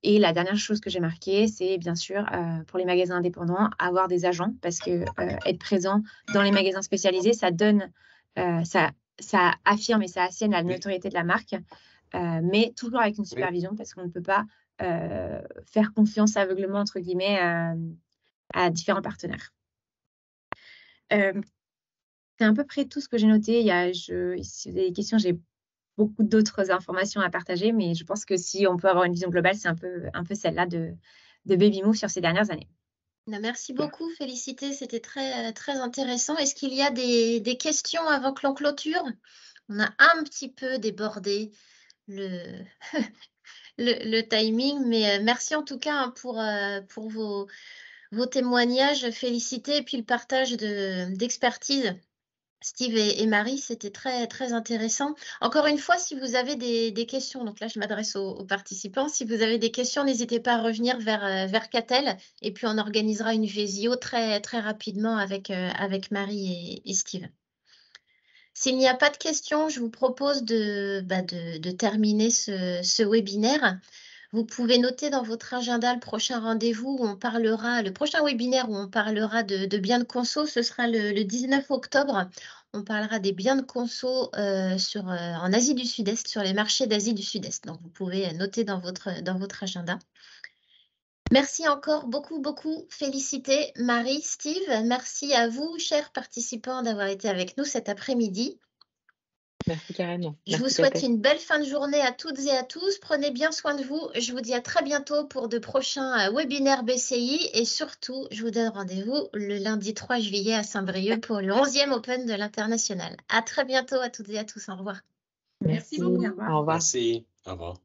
Et la dernière chose que j'ai marquée, c'est bien sûr, pour les magasins indépendants, avoir des agents, parce que être présent dans les magasins spécialisés, ça donne, ça affirme et ça assigne la notoriété de la marque, mais toujours avec une supervision, parce qu'on ne peut pas faire confiance aveuglément, entre guillemets, à différents partenaires. C'est à peu près tout ce que j'ai noté. Si vous avez des questions, j'ai beaucoup d'autres informations à partager, mais je pense que si on peut avoir une vision globale, c'est un peu celle-là de Babymove sur ces dernières années. Merci beaucoup, Félicité, c'était très, très intéressant. Est-ce qu'il y a des questions avant que l'on clôture? On a un petit peu débordé le timing, mais merci en tout cas hein, pour vos témoignages, Félicité, et puis le partage d'expertise. Steve et Marie, c'était très, très intéressant. Encore une fois, si vous avez des questions, donc là, je m'adresse aux participants. Si vous avez des questions, n'hésitez pas à revenir vers Catel et puis on organisera une visio très, très rapidement avec Marie et Steve. S'il n'y a pas de questions, je vous propose de terminer ce webinaire. Vous pouvez noter dans votre agenda le prochain rendez-vous où on parlera, le prochain webinaire où on parlera de biens de conso, ce sera le 19 octobre. On parlera des biens de conso en Asie du Sud-Est, sur les marchés d'Asie du Sud-Est. Donc, vous pouvez noter dans votre agenda. Merci encore beaucoup, Félicité, Marie, Steve. Merci à vous, chers participants, d'avoir été avec nous cet après-midi. Merci Karen. Je vous souhaite une belle fin de journée à toutes et à tous. Prenez bien soin de vous. Je vous dis à très bientôt pour de prochains webinaires BCI. Et surtout, je vous donne rendez-vous le lundi 3 juillet à Saint-Brieuc pour le 11e Open de l'International. À très bientôt à toutes et à tous. Au revoir. Merci beaucoup. Au revoir. Au revoir. Merci. Au revoir.